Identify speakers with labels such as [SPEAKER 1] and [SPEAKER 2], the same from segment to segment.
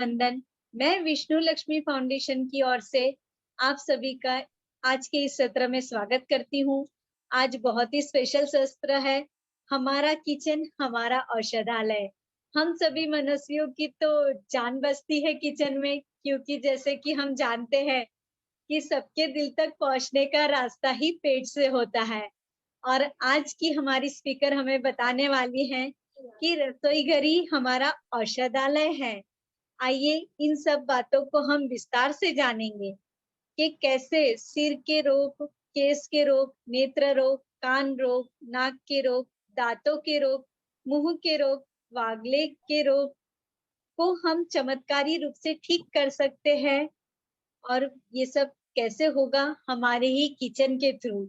[SPEAKER 1] वंदन। मैं विष्णु लक्ष्मी फाउंडेशन की ओर से आप सभी का आज के इस सत्र में स्वागत करती हूँ। आज बहुत ही स्पेशल सत्र है, हमारा किचन हमारा औषधालय। हम सभी मनुष्यों की तो जान बसती है किचन में, क्योंकि जैसे कि हम जानते हैं कि सबके दिल तक पहुंचने का रास्ता ही पेट से होता है। और आज की हमारी स्पीकर हमें बताने वाली हैं कि रसोई घर ही हमारा औषधालय है। आइए इन सब बातों को हम विस्तार से जानेंगे कि कैसे सिर के रोग, केस के रोग, नेत्र रोग, कान रोग, नाक के रोग, दांतों के रोग, मुंह के रोग, वागले के रोग को हम चमत्कारी रूप से ठीक कर सकते हैं। और ये सब कैसे होगा? हमारे ही किचन के थ्रू।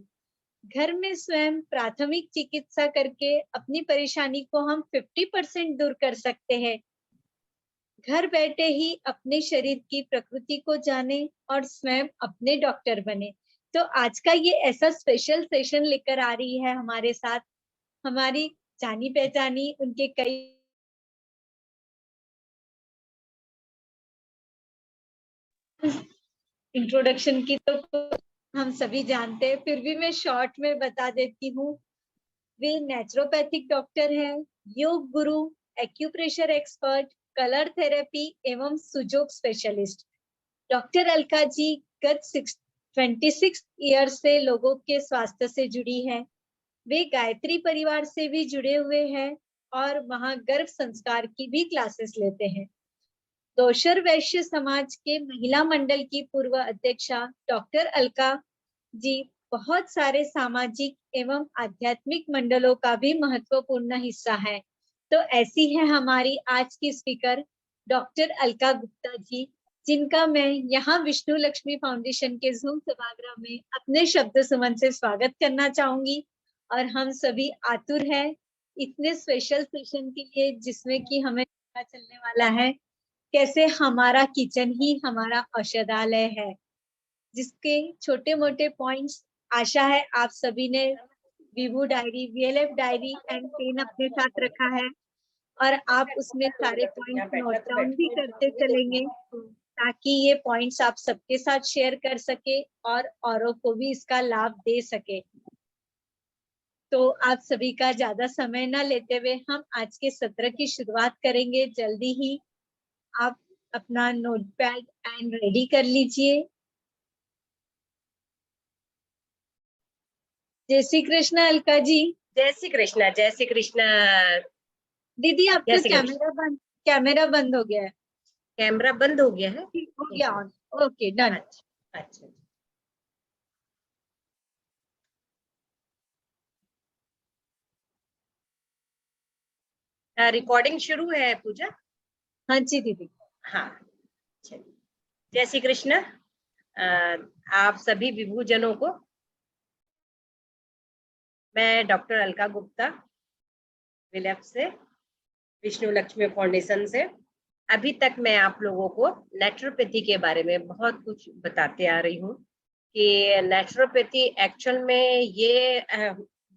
[SPEAKER 1] घर में स्वयं प्राथमिक चिकित्सा करके अपनी परेशानी को हम 50% दूर कर सकते हैं। घर बैठे ही अपने शरीर की प्रकृति को जाने और स्वयं अपने डॉक्टर बने। तो आज का ये ऐसा स्पेशल सेशन लेकर आ रही है हमारे साथ हमारी जानी पहचानी उनके कई इंट्रोडक्शन की तो हम सभी जानते हैं, फिर भी मैं शॉर्ट में बता देती हूँ। वे नेचुरोपैथिक डॉक्टर हैं, yoga guru, acupressure expert, colour therapy एवं सुजोग स्पेशलिस्ट। डॉक्टर अलका जी गत 26 ईयर से लोगों के स्वास्थ्य से जुड़ी है। वे गायत्री परिवार से भी जुड़े हुए हैं और वहां गर्भ संस्कार की भी क्लासेस लेते हैं। दोशर वैश्य समाज के महिला मंडल की पूर्व अध्यक्षा डॉक्टर अलका जी बहुत सारे सामाजिक एवं आध्यात्मिक मंडलों का भी महत्वपूर्ण हिस्सा है। तो ऐसी है हमारी आज की स्पीकर डॉक्टर अलका गुप्ता जी, जिनका मैं यहाँ विष्णु लक्ष्मी फाउंडेशन के जूम सभागृह में अपने शब्द सुमन से स्वागत करना चाहूंगी। और हम सभी आतुर हैं इतने स्पेशल सेशन के लिए, जिसमें कि हमें पता चलने वाला है कैसे हमारा किचन ही हमारा औषधालय है, जिसके छोटे मोटे पॉइंट्स आशा है आप सभी ने विभू diary, VLF diary and pen अपने साथ रखा है और आप उसमें सारे पॉइंट्स नोट डाउन भी करते चलेंगे, ताकि ये पॉइंट्स आप सबके साथ शेयर कर सके और औरों को भी इसका लाभ दे सके। तो आप सभी का ज्यादा समय न लेते हुए हम आज के सत्र की शुरुआत करेंगे जल्दी ही। आप अपना नोटपैड एंड रेडी कर लीजिए। जय श्री कृष्ण अलका जी।
[SPEAKER 2] जय श्री कृष्ण, जय श्री कृष्ण।
[SPEAKER 1] दीदी आपका कैमरा बंद हो गया है।
[SPEAKER 2] कैमरा बंद हो गया है?
[SPEAKER 1] हो गया ऑन। Okay done.
[SPEAKER 2] अच्छा। रिकॉर्डिंग शुरू है पूजा?
[SPEAKER 1] हाँ जी दीदी।
[SPEAKER 2] हाँ चलिए। जय श्री कृष्ण आप सभी विभूजनों को। मैं डॉक्टर अलका गुप्ता विलेफ से, विष्णु लक्ष्मी फाउंडेशन से। अभी तक मैं आप लोगों को नेचुरोपैथी के बारे में बहुत कुछ बताते आ रही हूँ कि नेचुरोपैथी एक्चुअल में ये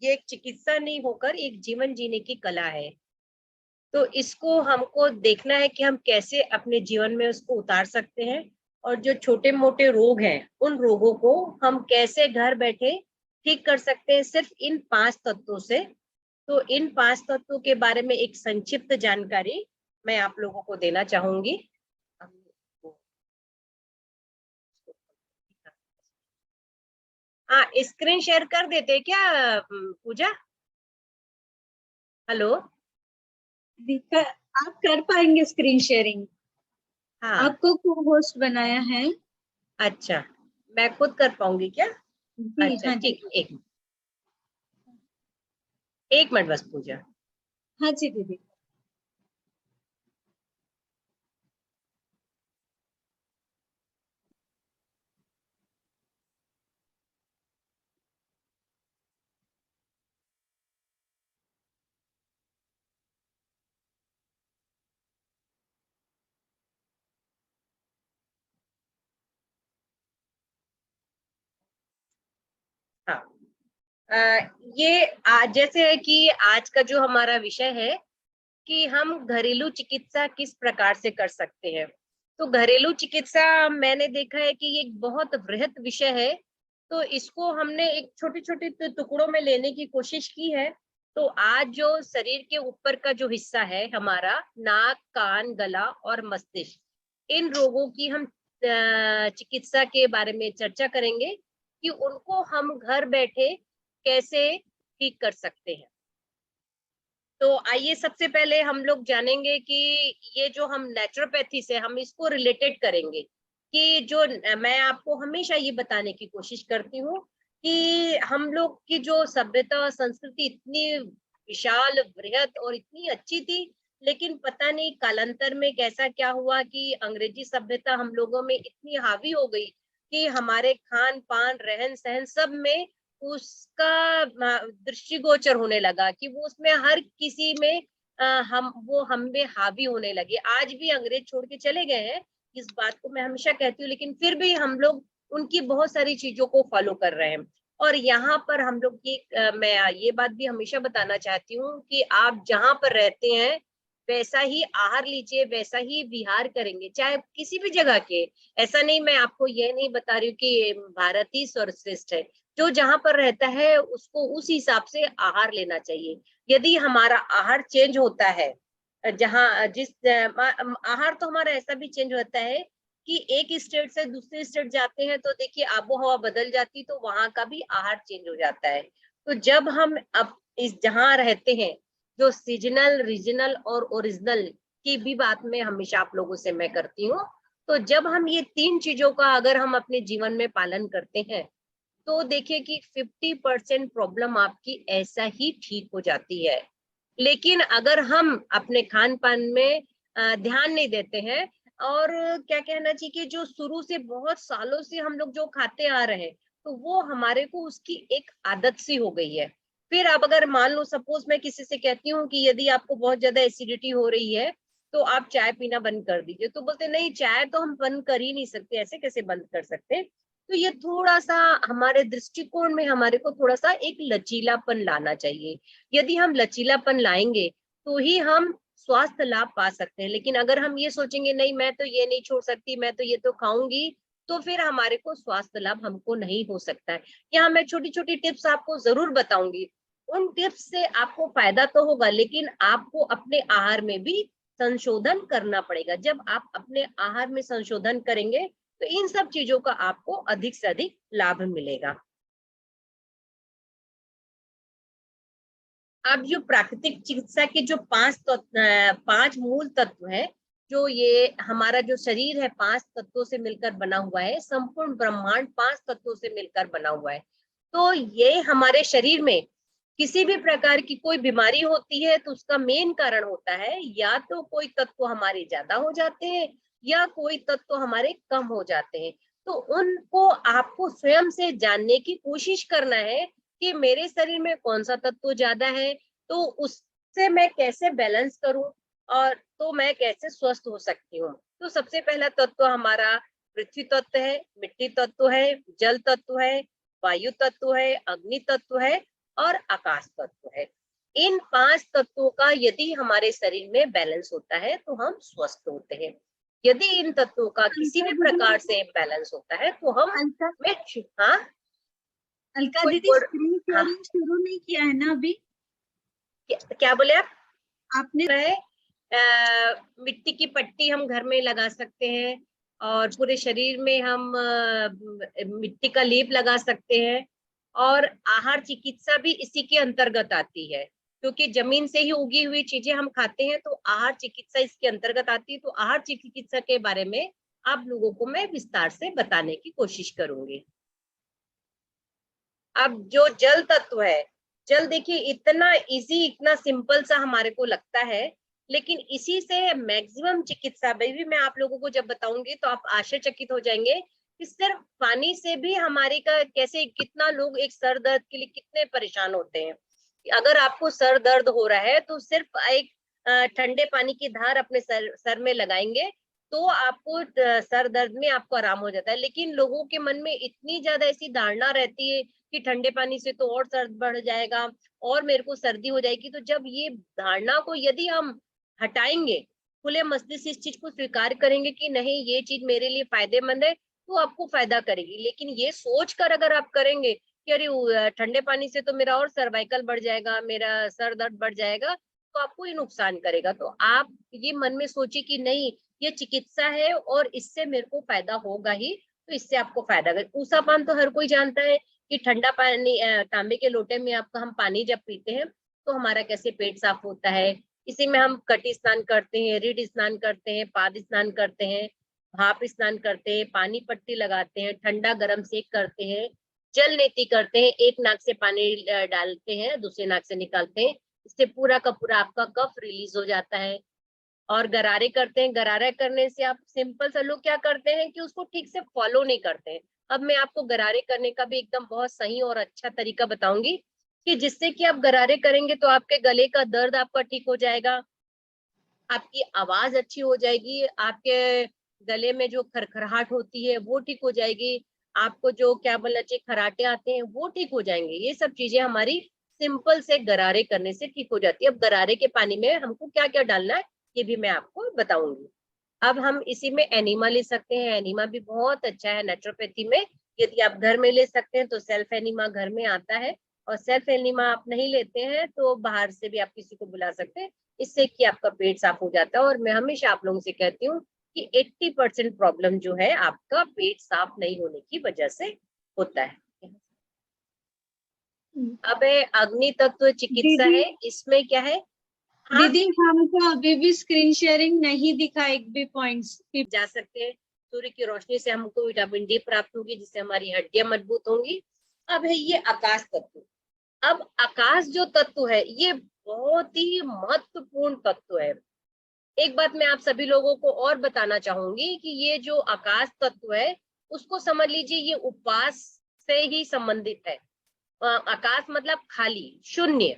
[SPEAKER 2] एक चिकित्सा नहीं होकर एक जीवन जीने की कला है। तो इसको हमको देखना है कि हम कैसे अपने जीवन में उसको उतार सकते हैं, और जो छोटे मोटे रोग हैं उन रोगों को हम कैसे घर बैठे ठीक कर सकते हैं सिर्फ इन 5 तत्वों से। तो इन 5 तत्वों के बारे में एक संक्षिप्त जानकारी मैं आप लोगों को देना चाहूंगी। हाँ, स्क्रीन शेयर कर देते क्या पूजा? हेलो,
[SPEAKER 1] आप कर पाएंगे स्क्रीन शेयरिंग?
[SPEAKER 2] हाँ
[SPEAKER 1] आपको को होस्ट बनाया है।
[SPEAKER 2] अच्छा, मैं खुद कर पाऊंगी क्या?
[SPEAKER 1] जी
[SPEAKER 2] अच्छा
[SPEAKER 1] हाँ
[SPEAKER 2] ठीक,
[SPEAKER 1] जी।
[SPEAKER 2] एक मिनट बस पूजा।
[SPEAKER 1] हाँ जी दीदी।
[SPEAKER 2] हाँ, ये जैसे है कि आज का जो हमारा विषय है कि हम घरेलू चिकित्सा किस प्रकार से कर सकते हैं। तो घरेलू चिकित्सा मैंने देखा है कि ये एक बहुत बृहद विषय है, तो इसको हमने एक छोटे छोटे टुकड़ों में लेने की कोशिश की है। तो आज जो शरीर के ऊपर का जो हिस्सा है हमारा, नाक, कान, गला और मस्तिष्क, इन रोगों की हम चिकित्सा के बारे में चर्चा करेंगे कि उनको हम घर बैठे कैसे ठीक कर सकते हैं। तो आइए सबसे पहले हम लोग जानेंगे कि ये जो हम नेचुरोपैथी से हम इसको रिलेटेड करेंगे कि जो मैं आपको हमेशा ये बताने की कोशिश करती हूँ कि हम लोग की जो सभ्यता और संस्कृति इतनी विशाल, बृहद और इतनी अच्छी थी, लेकिन पता नहीं कालांतर में कैसा क्या हुआ कि अंग्रेजी सभ्यता हम लोगों में इतनी हावी हो गई कि हमारे खान पान, रहन सहन सब में उसका दृष्टिगोचर होने लगा कि वो उसमें हर किसी में हम में हावी होने लगे। आज भी अंग्रेज छोड़ के चले गए हैं, इस बात को मैं हमेशा कहती हूँ, लेकिन फिर भी हम लोग उनकी बहुत सारी चीजों को फॉलो कर रहे हैं। और यहाँ पर हम लोग की मैं ये बात भी हमेशा बताना चाहती हूँ कि आप जहाँ पर रहते हैं वैसा ही आहार लीजिए, वैसा ही विहार करेंगे, चाहे किसी भी जगह के। ऐसा नहीं, मैं आपको ये नहीं बता रही हूँ कि भारत ही सर्वश्रेष्ठ है। जो जहाँ पर रहता है उसको उस हिसाब से आहार लेना चाहिए। यदि हमारा आहार चेंज होता है, जहाँ जिस आहार तो हमारा ऐसा भी चेंज होता है कि एक स्टेट से दूसरे स्टेट जाते हैं तो देखिए आबो हवा बदल जाती, तो वहां का भी आहार चेंज हो जाता है। तो जब हम अब इस जहाँ रहते हैं, जो सीजनल, रीजनल और ओरिजिनल की भी बात में हमेशा आप लोगों से मैं करती हूँ, तो जब हम ये 3 चीजों का अगर हम अपने जीवन में पालन करते हैं तो देखिए कि 50% प्रॉब्लम आपकी ऐसा ही ठीक हो जाती है। लेकिन अगर हम अपने खान पान में ध्यान नहीं देते हैं, और क्या कहना चाहिए कि जो शुरू से बहुत सालों से हम लोग जो खाते आ रहे हैं, तो वो हमारे को उसकी एक आदत सी हो गई है। फिर अब अगर मान लो सपोज मैं किसी से कहती हूँ कि यदि आपको बहुत ज्यादा एसिडिटी हो रही है तो आप चाय पीना बंद कर दीजिए, तो बोलते नहीं, चाय तो हम बंद कर ही नहीं सकते, ऐसे कैसे बंद कर सकते। तो ये थोड़ा सा हमारे दृष्टिकोण में हमारे को थोड़ा सा एक लचीलापन लाना चाहिए। यदि हम लचीलापन लाएंगे तो ही हम स्वास्थ्य लाभ पा सकते हैं। लेकिन अगर हम ये सोचेंगे नहीं मैं तो ये नहीं छोड़ सकती, मैं तो ये तो खाऊंगी, तो फिर हमारे को स्वास्थ्य लाभ हमको नहीं हो सकता है। यहाँ मैं छोटी छोटी टिप्स आपको जरूर बताऊंगी। उन टिप्स से आपको फायदा तो होगा, लेकिन आपको अपने आहार में भी संशोधन करना पड़ेगा। जब आप अपने आहार में संशोधन करेंगे तो इन सब चीजों का आपको अधिक से अधिक लाभ मिलेगा। अब जो प्राकृतिक चिकित्सा के जो 5 मूल तत्व है, जो ये हमारा जो शरीर है 5 तत्वों से मिलकर बना हुआ है, संपूर्ण ब्रह्मांड 5 तत्वों से मिलकर बना हुआ है। तो ये हमारे शरीर में किसी भी प्रकार की कोई बीमारी होती है तो उसका मेन कारण होता है या तो कोई तत्व हमारे ज्यादा हो जाते हैं या कोई तत्व हमारे कम हो जाते हैं। तो उनको आपको स्वयं से जानने की कोशिश करना है कि मेरे शरीर में कौन सा तत्व ज्यादा है, तो उससे मैं कैसे बैलेंस करूं और तो मैं कैसे स्वस्थ हो सकती हूँ। तो सबसे पहला तत्व हमारा पृथ्वी तत्व है, मिट्टी तत्व है, जल तत्व है, वायु तत्व है, अग्नि तत्व है और आकाश तत्व है। इन 5 तत्वों का यदि हमारे शरीर में बैलेंस होता है तो हम स्वस्थ होते हैं। यदि इन तत्वों का किसी भी प्रकार से बैलेंस होता है तो हम हाँ
[SPEAKER 1] अलका
[SPEAKER 2] कोई
[SPEAKER 1] दीदी, स्क्रीन
[SPEAKER 2] हाँ
[SPEAKER 1] शेयरिंग शुरू नहीं किया है ना अभी?
[SPEAKER 2] क्या बोले आप?
[SPEAKER 1] आपने
[SPEAKER 2] है मिट्टी की पट्टी हम घर में लगा सकते हैं और पूरे शरीर में हम मिट्टी का लेप लगा सकते हैं। और आहार चिकित्सा भी इसी के अंतर्गत आती है, क्योंकि जमीन से ही उगी हुई चीजें हम खाते हैं, तो आहार चिकित्सा इसके अंतर्गत आती है। तो आहार चिकित्सा के बारे में आप लोगों को मैं विस्तार से बताने की कोशिश करूंगी। अब जो जल तत्व है, जल देखिए इतना इजी, इतना सिंपल सा हमारे को लगता है, लेकिन इसी से मैक्सिमम चिकित्सा भी मैं आप लोगों को जब बताऊंगी तो आप आश्चर्यचकित हो जाएंगे कि सिर्फ पानी से भी हमारी का कैसे, कितना लोग एक सर दर्द के लिए कितने परेशान होते हैं। अगर आपको सर दर्द हो रहा है तो सिर्फ एक ठंडे पानी की धार अपने सर में लगाएंगे तो आपको सर दर्द में आपको आराम हो जाता है। लेकिन लोगों के मन में इतनी ज्यादा ऐसी धारणा रहती है कि ठंडे पानी से तो और सर्द बढ़ जाएगा और मेरे को सर्दी हो जाएगी। तो जब ये धारणा को यदि हम हटाएंगे खुले मस्तिष्क से इस चीज को स्वीकार करेंगे कि नहीं ये चीज मेरे लिए फायदेमंद है, तो आपको फायदा करेगी। लेकिन ये सोच कर अगर आप करेंगे कि अरे ठंडे पानी से तो मेरा और सर्वाइकल बढ़ जाएगा, मेरा सर दर्द बढ़ जाएगा, तो आपको ये नुकसान करेगा। तो आप ये मन में सोचिए कि नहीं ये चिकित्सा है और इससे मेरे को फायदा होगा ही, तो इससे आपको फायदा होगा। ऊषा पान तो हर कोई जानता है कि ठंडा पानी तांबे के लोटे में आपका हम पानी जब पीते हैं तो हमारा कैसे पेट साफ होता है। इसी में हम कटी स्नान करते हैं, रीढ़ स्नान करते हैं, पाद स्नान करते हैं, भाप स्नान करते हैं, पानी पट्टी लगाते हैं, ठंडा गरम सेक करते हैं, जल नेति करते हैं, एक नाक से पानी डालते हैं, दूसरे नाक से निकालते हैं, इससे पूरा का पूरा आपका कफ रिलीज हो जाता है। और गरारे करते हैं, गरारा करने से आप सिंपल सा लोग क्या करते हैं कि उसको ठीक से फॉलो नहीं करते हैं। अब मैं आपको गरारे करने का भी एकदम बहुत सही और अच्छा तरीका बताऊंगी कि जिससे कि आप गरारे करेंगे तो आपके गले का दर्द आपका ठीक हो जाएगा, आपकी आवाज अच्छी हो जाएगी, आपके गले में जो खरखराहट होती है वो ठीक हो जाएगी, आपको जो क्या बोलना चाहिए खराटे आते हैं वो ठीक हो जाएंगे। ये सब चीजें हमारी सिंपल से गरारे करने से ठीक हो जाती है। अब गरारे के पानी में हमको क्या क्या डालना है ये भी मैं आपको बताऊंगी। अब हम इसी में एनिमा ले सकते हैं, एनिमा भी बहुत अच्छा है नेचुरोपैथी में। यदि आप घर में ले सकते हैं तो सेल्फ एनिमा घर में आता है, और सेल्फ एनिमा आप नहीं लेते हैं तो बाहर से भी आप किसी को बुला सकते हैं, इससे कि आपका पेट साफ हो जाता है। और मैं हमेशा आप लोगों से कहती हूँ कि 80% प्रॉब्लम जो है आपका पेट साफ नहीं होने की वजह से होता है। अब अग्नि तत्व चिकित्सा है, इसमें क्या है
[SPEAKER 1] दीदी हमको अभी भी स्क्रीन शेयरिंग नहीं दिखा एक भी पॉइंट्स
[SPEAKER 2] जा सकते हैं। सूर्य की रोशनी से हमको विटामिन डी प्राप्त होगी जिससे हमारी हड्डियां मजबूत होंगी। अब है ये आकाश तत्व। अब आकाश जो तत्व है ये बहुत ही महत्वपूर्ण तत्व है। एक बात मैं आप सभी लोगों को और बताना चाहूंगी कि ये जो आकाश तत्व है उसको समझ लीजिए ये उपवास से ही संबंधित है। आकाश मतलब खाली, शून्य।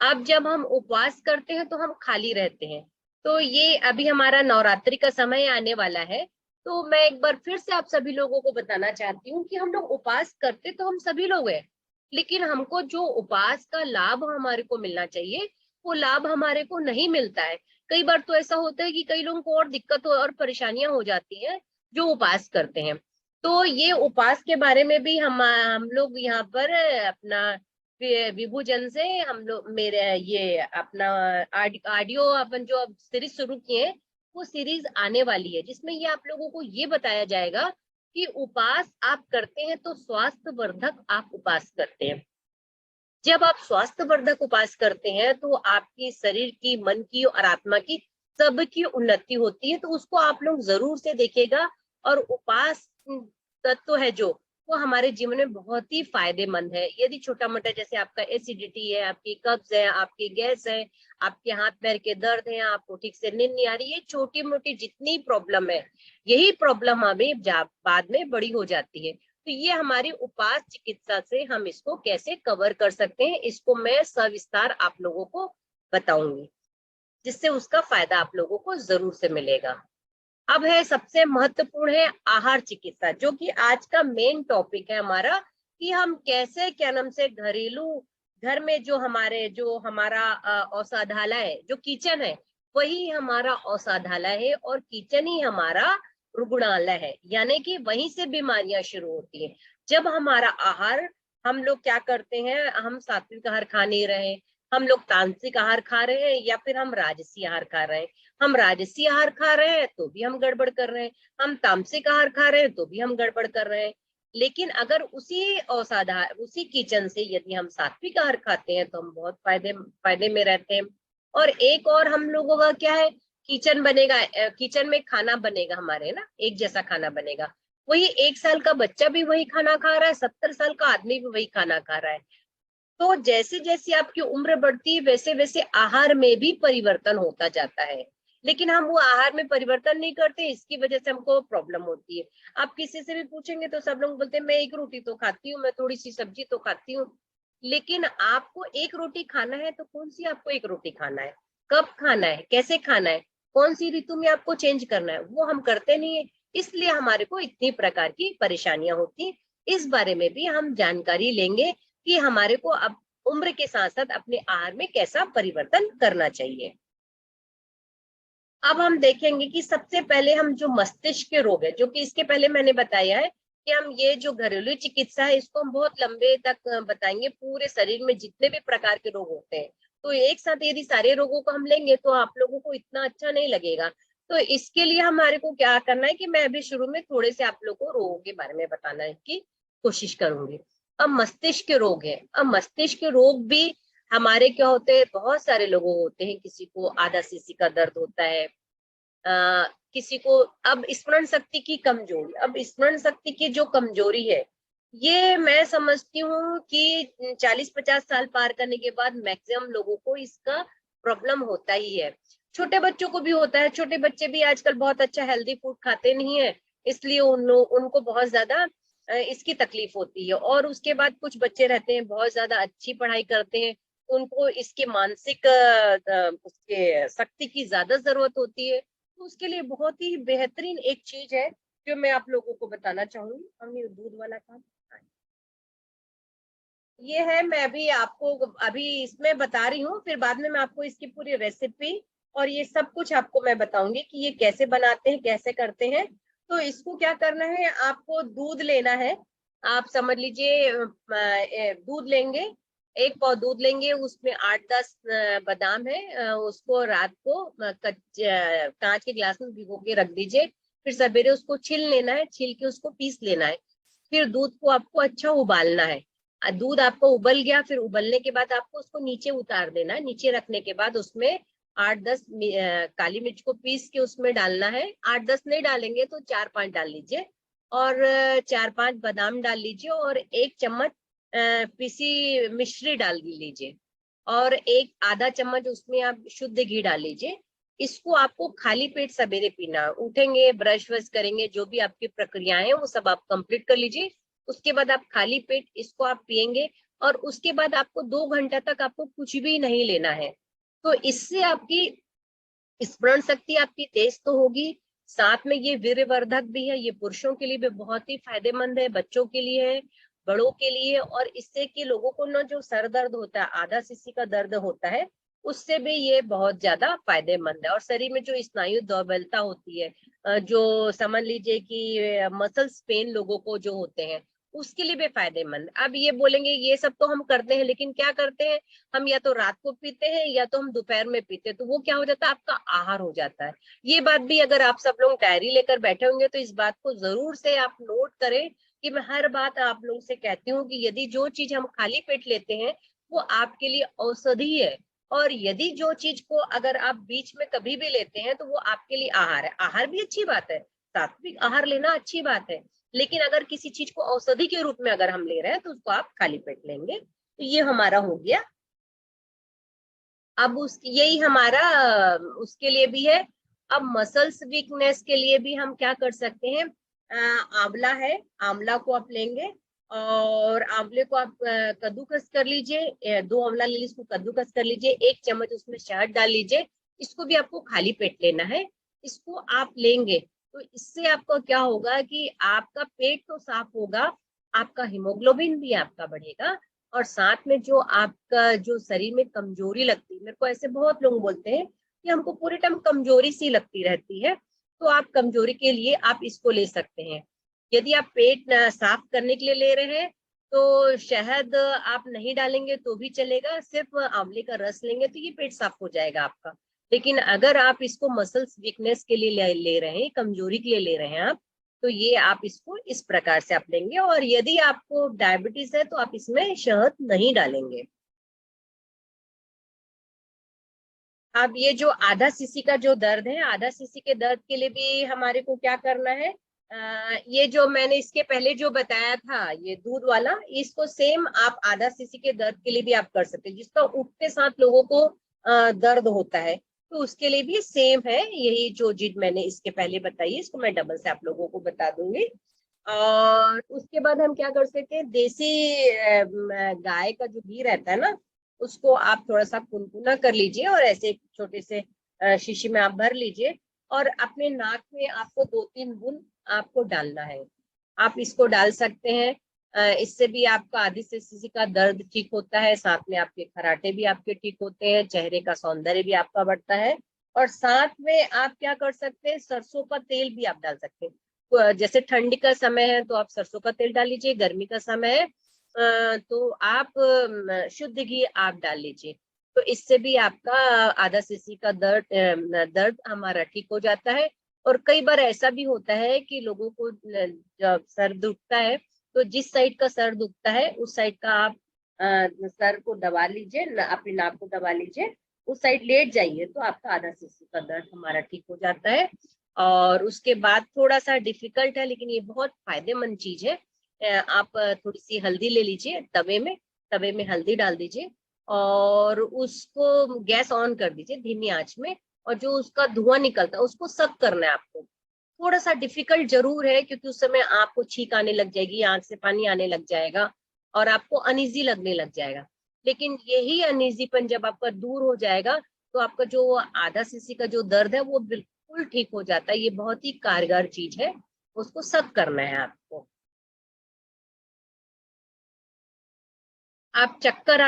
[SPEAKER 2] अब जब हम उपवास करते हैं तो हम खाली रहते हैं। तो ये अभी हमारा नवरात्रि का समय आने वाला है, तो मैं एक बार फिर से आप सभी लोगों को बताना चाहती हूँ कि हम लोग उपवास करते तो हम सभी लोग हैं, लेकिन हमको जो उपवास का लाभ हमारे को मिलना चाहिए वो लाभ हमारे को नहीं मिलता है। कई बार तो ऐसा होता है कि कई लोगों को और दिक्कत और परेशानियां हो जाती हैं जो उपवास करते हैं। तो ये उपवास के बारे में भी हम लोग यहाँ पर अपना विभूजन से हम लोग मेरे ये अपना ऑडियो अपन जो अब सीरीज शुरू किए हैं वो सीरीज आने वाली है जिसमें ये आप लोगों को ये बताया जाएगा कि उपवास आप करते हैं तो स्वास्थ्य वर्धक आप उपवास करते हैं। जब आप स्वास्थ्य वर्धक उपवास करते हैं तो आपकी शरीर की, मन की और आत्मा की सबकी उन्नति होती है। तो उसको आप लोग जरूर से देखिएगा। और उपवास तत्व है जो वो हमारे जीवन में बहुत ही फायदेमंद है। यदि छोटा मोटा जैसे आपका एसिडिटी है, आपकी कब्ज है, आपकी गैस है, आपके हाथ पैर के दर्द है, आपको ठीक से नींद नहीं आ रही, ये छोटी मोटी जितनी प्रॉब्लम है यही प्रॉब्लम हमें बाद में बड़ी हो जाती है। तो ये हमारी उपवास चिकित्सा से हम इसको कैसे कवर कर सकते हैं इसको मैं सविस्तार आप लोगों को बताऊंगी, जिससे उसका फायदा आप लोगों को जरूर से मिलेगा। अब है सबसे महत्वपूर्ण है आहार चिकित्सा, जो कि आज का मेन टॉपिक है हमारा कि हम कैसे क्या नाम से घरेलू घर में जो हमारा औषधालय है, जो किचन है वही हमारा औषधालय है और किचन ही हमारा रुग्णालय है, यानी कि वहीं से बीमारियां शुरू होती हैं। जब हमारा आहार, हम लोग क्या करते हैं, हम सात्विक आहार खा नहीं रहे, हम लोग तांत्रिक आहार खा रहे हैं या फिर हम राजसी आहार खा रहे हैं। हम राजसी आहार खा रहे हैं तो भी हम गड़बड़ कर रहे हैं, हम तामसिक आहार खा रहे हैं तो भी हम गड़बड़ कर रहे हैं। लेकिन अगर उसी किचन से यदि हम सात्विक आहार खाते हैं तो हम बहुत फायदे में रहते हैं। और एक और हम लोगों का क्या है, किचन बनेगा, किचन में खाना बनेगा हमारे ना, एक जैसा खाना बनेगा। वही 1 साल का बच्चा भी वही खाना खा रहा है, 70 साल का आदमी भी वही खाना खा रहा है। तो जैसे जैसे आपकी उम्र बढ़ती है वैसे वैसे आहार में भी परिवर्तन होता जाता है, लेकिन हम वो आहार में परिवर्तन नहीं करते, इसकी वजह से हमको प्रॉब्लम होती है। आप किसी से भी पूछेंगे तो सब लोग बोलते हैं मैं 1 रोटी तो खाती हूँ, मैं थोड़ी सी सब्जी तो खाती हूँ। लेकिन आपको 1 रोटी खाना है तो कौन सी आपको 1 रोटी खाना है, कब खाना है, कैसे खाना है, कौन सी ऋतु में आपको चेंज करना है, वो हम करते नहीं है। इसलिए हमारे को इतनी प्रकार की परेशानियां होती है। इस बारे में भी हम जानकारी लेंगे कि हमारे को अब उम्र के साथ साथ अपने आहार में कैसा परिवर्तन करना चाहिए। अब हम देखेंगे कि सबसे पहले हम जो मस्तिष्क के रोग है, जो कि इसके पहले मैंने बताया है कि हम ये जो घरेलू चिकित्सा है इसको हम बहुत लंबे तक बताएंगे, पूरे शरीर में जितने भी प्रकार के रोग होते हैं। तो एक साथ यदि सारे रोगों को हम लेंगे तो आप लोगों को इतना अच्छा नहीं लगेगा। तो इसके लिए हमारे को क्या करना है कि मैं अभी शुरू में थोड़े से आप लोगों को रोगों के बारे में बताना की कोशिश करूंगी। अब मस्तिष्क के रोग है। अब मस्तिष्क के रोग भी हमारे क्या होते हैं, बहुत सारे लोगों होते हैं। किसी को आधा सीसी का दर्द होता है, किसी को अब स्मरण शक्ति की कमजोरी। अब स्मरण शक्ति की जो कमजोरी है ये मैं समझती हूँ कि 40-50 साल पार करने के बाद मैक्सिमम लोगों को इसका प्रॉब्लम होता ही है। छोटे बच्चों को भी होता है। छोटे बच्चे भी आजकल बहुत अच्छा हेल्दी फूड खाते नहीं है, इसलिए उनको बहुत ज्यादा इसकी तकलीफ होती है। और उसके बाद कुछ बच्चे रहते हैं बहुत ज्यादा अच्छी पढ़ाई करते हैं, उनको इसके मानसिक उसके शक्ति की ज्यादा जरूरत होती है। तो उसके लिए बहुत ही बेहतरीन एक चीज है जो मैं आप लोगों को बताना चाहूंगी। हम ये दूध वाला काम ये है, मैं अभी आपको अभी इसमें बता रही हूँ, फिर बाद में मैं आपको इसकी पूरी रेसिपी और ये सब कुछ आपको मैं बताऊंगी कि ये कैसे बनाते हैं, कैसे करते हैं। तो इसको क्या करना है, आपको दूध लेना है। आप समझ लीजिए दूध लेंगे, 1 पाव दूध लेंगे, उसमें 8-10 बादाम है, उसको रात को कांच के गिलास में भिगो के रख दीजिए। फिर सवेरे उसको छील लेना है, छील के उसको पीस लेना है। फिर दूध को आपको अच्छा उबालना है। दूध आपको उबल गया, फिर उबलने के बाद आपको उसको नीचे उतार देना है। नीचे रखने के बाद उसमें 8-10 काली मिर्च को पीस के उसमें डालना है। 8-10 नहीं डालेंगे तो 4-5 डाल लीजिए, और 4-5 बादाम डाल लीजिए, और 1 चम्मच पीसी मिश्री डाल लीजिए, और एक आधा चम्मच उसमें आप शुद्ध घी डाल लीजिए। इसको आपको खाली पेट सवेरे पीना। उठेंगे, ब्रश व्रश करेंगे, जो भी आपकी प्रक्रियाएं वो सब आप कंप्लीट कर लीजिए। उसके बाद आप खाली पेट इसको आप पिएंगे, और उसके बाद आपको 2 घंटा तक आपको कुछ भी नहीं लेना है। तो इससे आपकी स्मरण शक्ति आपकी तेज तो होगी, साथ में ये वीर्यवर्धक भी है। ये पुरुषों के लिए भी बहुत ही फायदेमंद है, बच्चों के लिए है, बड़ों के लिए। और इससे कि लोगों को ना जो सर दर्द होता है, आधा सीसी का दर्द होता है, उससे भी ये बहुत ज्यादा फायदेमंद है। और शरीर में जो स्नायु दुर्बलता होती है, जो समझ लीजिए कि मसल्स पेन लोगों को जो होते हैं, उसके लिए भी फायदेमंद। अब ये बोलेंगे ये सब तो हम करते हैं, लेकिन क्या करते हैं हम, या तो रात को पीते हैं या तो हम दोपहर में पीते हैं, तो वो क्या हो जाता है, आपका आहार हो जाता है। ये बात भी अगर आप सब लोग डायरी लेकर बैठे होंगे तो इस बात को जरूर से आप नोट करें कि मैं हर बात आप लोगों से कहती हूँ कि यदि जो चीज हम खाली पेट लेते हैं वो आपके लिए औषधि है, और यदि जो चीज को अगर आप बीच में कभी भी लेते हैं तो वो आपके लिए आहार है। आहार भी अच्छी बात है, सात्विक आहार लेना अच्छी बात है, लेकिन अगर किसी चीज को औषधि के रूप में अगर हम ले रहे हैं तो उसको आप खाली पेट लेंगे। तो ये हमारा हो गया। अब यही हमारा उसके लिए भी है। अब मसल्स वीकनेस के लिए भी हम क्या कर सकते हैं, आंवला है, आंवला को आप लेंगे, और आंवले को आप कद्दूकस कर लीजिए। 2 आंवला ले लीजिए, इसको कद्दूकस कर लीजिए, 1 चम्मच उसमें शहद डाल लीजिए। इसको भी आपको खाली पेट लेना है। इसको आप लेंगे तो इससे आपको क्या होगा कि आपका पेट तो साफ होगा, आपका हीमोग्लोबिन भी आपका बढ़ेगा, और साथ में जो आपका जो शरीर में कमजोरी लगती है, मेरे को ऐसे बहुत लोग बोलते हैं कि हमको पूरे टाइम कमजोरी सी लगती रहती है, तो आप कमजोरी के लिए आप इसको ले सकते हैं। यदि आप पेट साफ करने के लिए ले रहे हैं तो शहद आप नहीं डालेंगे तो भी चलेगा, सिर्फ आंवले का रस लेंगे तो ये पेट साफ हो जाएगा आपका। लेकिन अगर आप इसको मसल्स वीकनेस के लिए ले रहे हैं, कमजोरी के लिए ले रहे हैं आप, तो ये आप इसको इस प्रकार से आप लेंगे। और यदि आपको डायबिटीज है तो आप इसमें शहद नहीं डालेंगे। अब ये जो आधा सीसी का जो दर्द है, आधा सीसी के दर्द के लिए भी हमारे को क्या करना है, ये जो मैंने इसके पहले जो बताया था ये दूध वाला, इसको सेम आप आधा सीसी के दर्द के लिए भी आप कर सकते हैं, जिसका उठते साथ लोगों को दर्द होता है, तो उसके लिए भी सेम है। यही जो चीज मैंने इसके पहले बताई है, इसको मैं डबल से आप लोगों को बता दूंगी। और उसके बाद हम क्या कर सकते हैं, देसी गाय का जो घी रहता है ना, उसको आप थोड़ा सा कुनकुना कर लीजिए, और ऐसे छोटे से शीशी में आप भर लीजिए, और अपने नाक में आपको 2-3 बूंद आपको डालना है। आप इसको डाल सकते हैं। इससे भी आपका आधी सीसी का दर्द ठीक होता है, साथ में आपके खराटे भी आपके ठीक होते हैं, चेहरे का सौंदर्य भी आपका बढ़ता है। और साथ में आप क्या कर सकते हैं, सरसों का तेल भी आप डाल सकते हैं। जैसे ठंडी का समय है तो आप सरसों का तेल डाल लीजिए, गर्मी का समय है तो आप शुद्ध घी आप डाल लीजिए। तो इससे भी आपका आधा सीसी का दर्द हमारा ठीक हो जाता है। और कई बार ऐसा भी होता है कि लोगों को जब सर दुखता है तो जिस साइड का सर दुखता है उस साइड का आप सर को दबा लीजिए, अपनी नाक को दबा लीजिए, उस साइड लेट जाइए तो आपका आधा सीसी का दर्द हमारा ठीक हो जाता है। और उसके बाद थोड़ा सा डिफिकल्ट है लेकिन ये बहुत फायदेमंद चीज है। आप थोड़ी सी हल्दी ले लीजिए, तवे में हल्दी डाल दीजिए और उसको गैस ऑन कर दीजिए धीमी आंच में, और जो उसका धुआं निकलता है उसको सक करना है आपको। थोड़ा सा डिफिकल्ट जरूर है क्योंकि उस समय आपको छींक आने लग जाएगी, आंख से पानी आने लग जाएगा और आपको अनईजी लगने लग जाएगा। लेकिन यही अनईजीपन जब आपका दूर हो जाएगा तो आपका जो आधा सीसी का जो दर्द है वो बिल्कुल ठीक हो जाता है। ये बहुत ही कारगर चीज है, उसको सक करना है आपको। आप चक्कर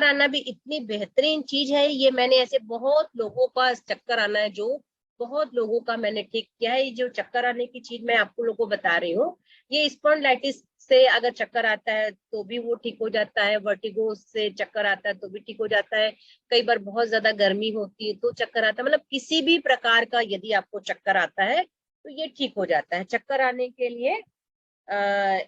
[SPEAKER 2] आना भी इतनी बेहतरीन चीज है। ये मैंने ऐसे बहुत लोगों का चक्कर आना है, जो बहुत लोगों का मैंने ठीक किया है। ये जो चक्कर आने की चीज मैं आपको लोगों को बता रही हूँ, ये स्पॉन्डिलाइटिस से अगर चक्कर आता है तो भी वो ठीक हो जाता है, वर्टिगो से चक्कर आता है तो भी ठीक हो जाता है, कई बार बहुत ज्यादा गर्मी होती है तो चक्कर आता है, मतलब किसी भी प्रकार का यदि आपको चक्कर आता है तो ये ठीक हो जाता है। चक्कर आने के लिए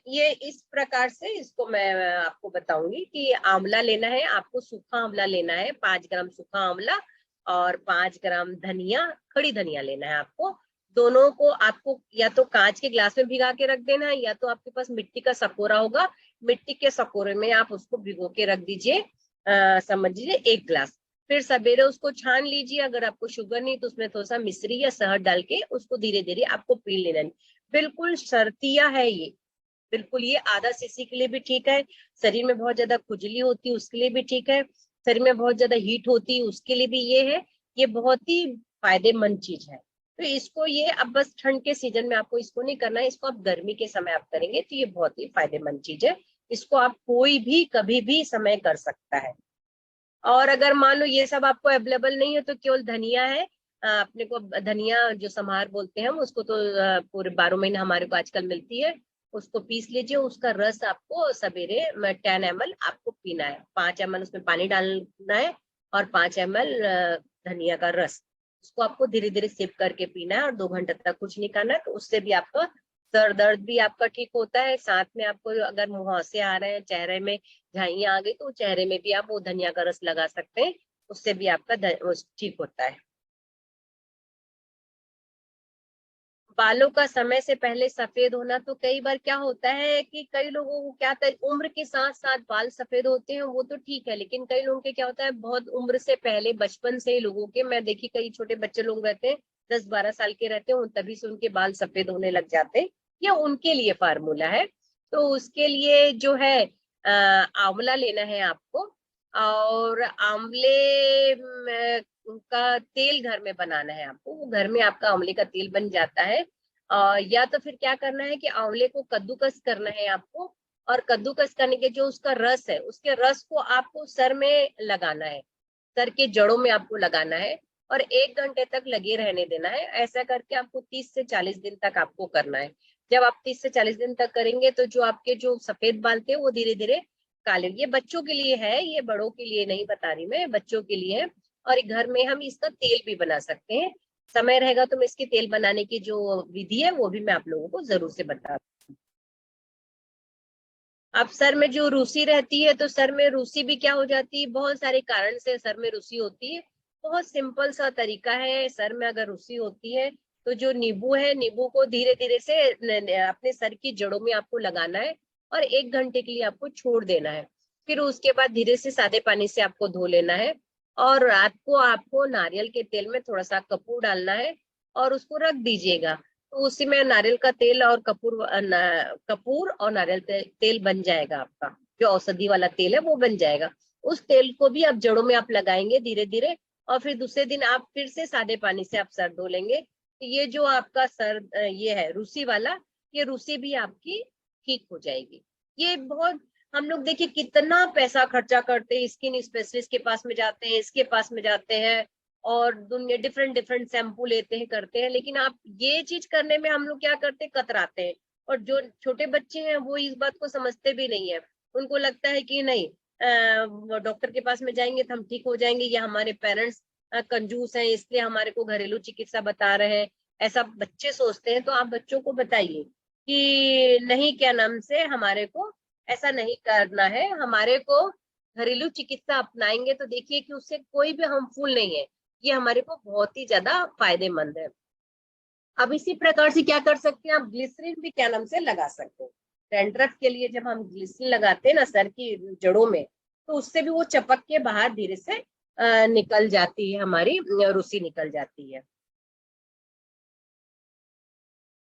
[SPEAKER 2] ये इस प्रकार से इसको मैं आपको बताऊंगी कि आंवला लेना है आपको, सूखा आंवला लेना है 5 ग्राम सूखा आंवला, और 5 ग्राम धनिया, खड़ी धनिया लेना है आपको। दोनों को आपको या तो कांच के ग्लास में भिगा के रख देना है, या तो आपके पास मिट्टी का सकोरा होगा, मिट्टी के सकोरे में आप उसको भिगो के रख दीजिए, समझ लीजिए 1 ग्लास। फिर सवेरे उसको छान लीजिए, अगर आपको शुगर नहीं तो उसमें थोड़ा सा मिश्री या शहद डाल के उसको धीरे धीरे आपको पी लेना है। बिल्कुल शर्तिया है ये, बिल्कुल ये आधा सीसी के लिए भी ठीक है, शरीर में बहुत ज्यादा खुजली होती है उसके लिए भी ठीक है, शरीर में बहुत ज्यादा हीट होती है उसके लिए भी ये है। ये बहुत ही फायदेमंद चीज है। तो इसको ये अब बस ठंड के सीजन में आपको इसको नहीं करना है, इसको आप गर्मी के समय आप करेंगे तो ये बहुत ही फायदेमंद चीज है। इसको आप कोई भी कभी भी समय कर सकता है। और अगर मान लो ये सब आपको अवेलेबल नहीं है तो केवल धनिया है, अपने को धनिया जो समार बोलते हैं हम उसको, तो पूरे 12 महीने हमारे को आजकल मिलती है, उसको पीस लीजिए, उसका रस आपको सवेरे 10 ml आपको पीना है, 5 ml उसमें पानी डालना है और 5 ml धनिया का रस, उसको आपको धीरे धीरे सिप करके पीना है और 2 घंटे तक कुछ नहीं करना है। तो उससे भी आपका सर दर्द भी आपका ठीक होता है। साथ में आपको अगर मुहासे आ रहे हैं, चेहरे में झाइयां आ गई, तो चेहरे में भी आप वो धनिया का रस लगा सकते हैं, उससे भी आपका ठीक होता है। बालों का समय से पहले सफेद होना, तो कई बार क्या होता है कि कई लोगों को क्या होता है, उम्र के साथ साथ बाल सफेद होते हैं वो तो ठीक है, लेकिन कई लोगों के क्या होता है बहुत उम्र से पहले, बचपन से लोगों के, मैं देखी कई छोटे बच्चे लोग रहते हैं 10-12 साल के रहते हैं, तभी से उनके बाल सफेद होने लग जाते हैं। ये उनके लिए फार्मूला है। तो उसके लिए जो है आंवला लेना है आपको, और आंवले का तेल घर में बनाना है आपको, वो घर में आपका आंवले का तेल बन जाता है। या तो फिर क्या करना है कि आंवले को कद्दूकस करना है आपको, और कद्दूकस करने के जो उसका रस है उसके रस को आपको सर में लगाना है, सर के जड़ों में आपको लगाना है और 1 घंटे तक लगे रहने देना है। ऐसा करके आपको 30 से 40 दिन तक आपको करना है। जब आप 30 से 40 दिन तक करेंगे तो जो आपके जो सफेद बाल थे वो धीरे धीरे काले, ये बच्चों के लिए है, ये बड़ों के लिए नहीं बता रही मैं, बच्चों के लिए है। और घर में हम इसका तेल भी बना सकते हैं, समय रहेगा तो मैं इसके तेल बनाने की जो विधि है वो भी मैं आप लोगों को जरूर से बता। अब सर में जो रूसी रहती है तो सर में रूसी भी क्या हो जाती है, बहुत सारे कारण से सर में रूसी होती है। बहुत सिंपल सा तरीका है, सर में अगर रूसी होती है तो जो नींबू है, नींबू को धीरे धीरे से अपने सर की जड़ों में आपको लगाना है और 1 घंटे के लिए आपको छोड़ देना है। फिर उसके बाद धीरे से सादे पानी से आपको धो लेना है, और रात को आपको नारियल के तेल में थोड़ा सा कपूर डालना है और उसको रख दीजिएगा। तो उसी में नारियल का तेल और कपूर और नारियल तेल बन जाएगा आपका, जो औषधि वाला तेल है वो बन जाएगा। उस तेल को भी आप जड़ों में आप लगाएंगे धीरे धीरे, और फिर दूसरे दिन आप फिर से सादे पानी से आप सर धो लेंगे। तो ये जो आपका सर ये है रूसी वाला, ये रूसी भी आपकी ठीक हो जाएगी। ये बहुत, हम लोग देखिए कितना पैसा खर्चा करते हैं, स्किन स्पेशलिस्ट के पास में जाते हैं, इसके पास में जाते हैं, और दुनिया डिफरेंट डिफरेंट शैम्पू लेते हैं, करते हैं, लेकिन आप ये चीज करने में हम लोग क्या करते हैं, कतराते हैं। और जो छोटे बच्चे हैं वो इस बात को समझते भी नहीं है। उनको लगता है कि नहीं, डॉक्टर के पास में जाएंगे तो हम ठीक हो जाएंगे, या हमारे पेरेंट्स कंजूस हैं इसलिए हमारे को घरेलू चिकित्सा बता रहे हैं, ऐसा बच्चे सोचते हैं। तो आप बच्चों को बताइए कि नहीं, क्या नाम से, हमारे को ऐसा नहीं करना है, हमारे को घरेलू चिकित्सा अपनाएंगे तो देखिए कि उससे कोई भी हार्मफुल नहीं है, ये हमारे को बहुत ही ज्यादा फायदेमंद है। अब इसी प्रकार से क्या कर सकते हैं, आप ग्लिसरीन भी क्या नाम से लगा सकते हैं। डैंड्रफ के लिए जब हम ग्लिसरीन लगाते हैं ना सर की जड़ों में, तो उससे भी वो चपक के बाहर धीरे से निकल जाती है, हमारी रुसी निकल जाती है।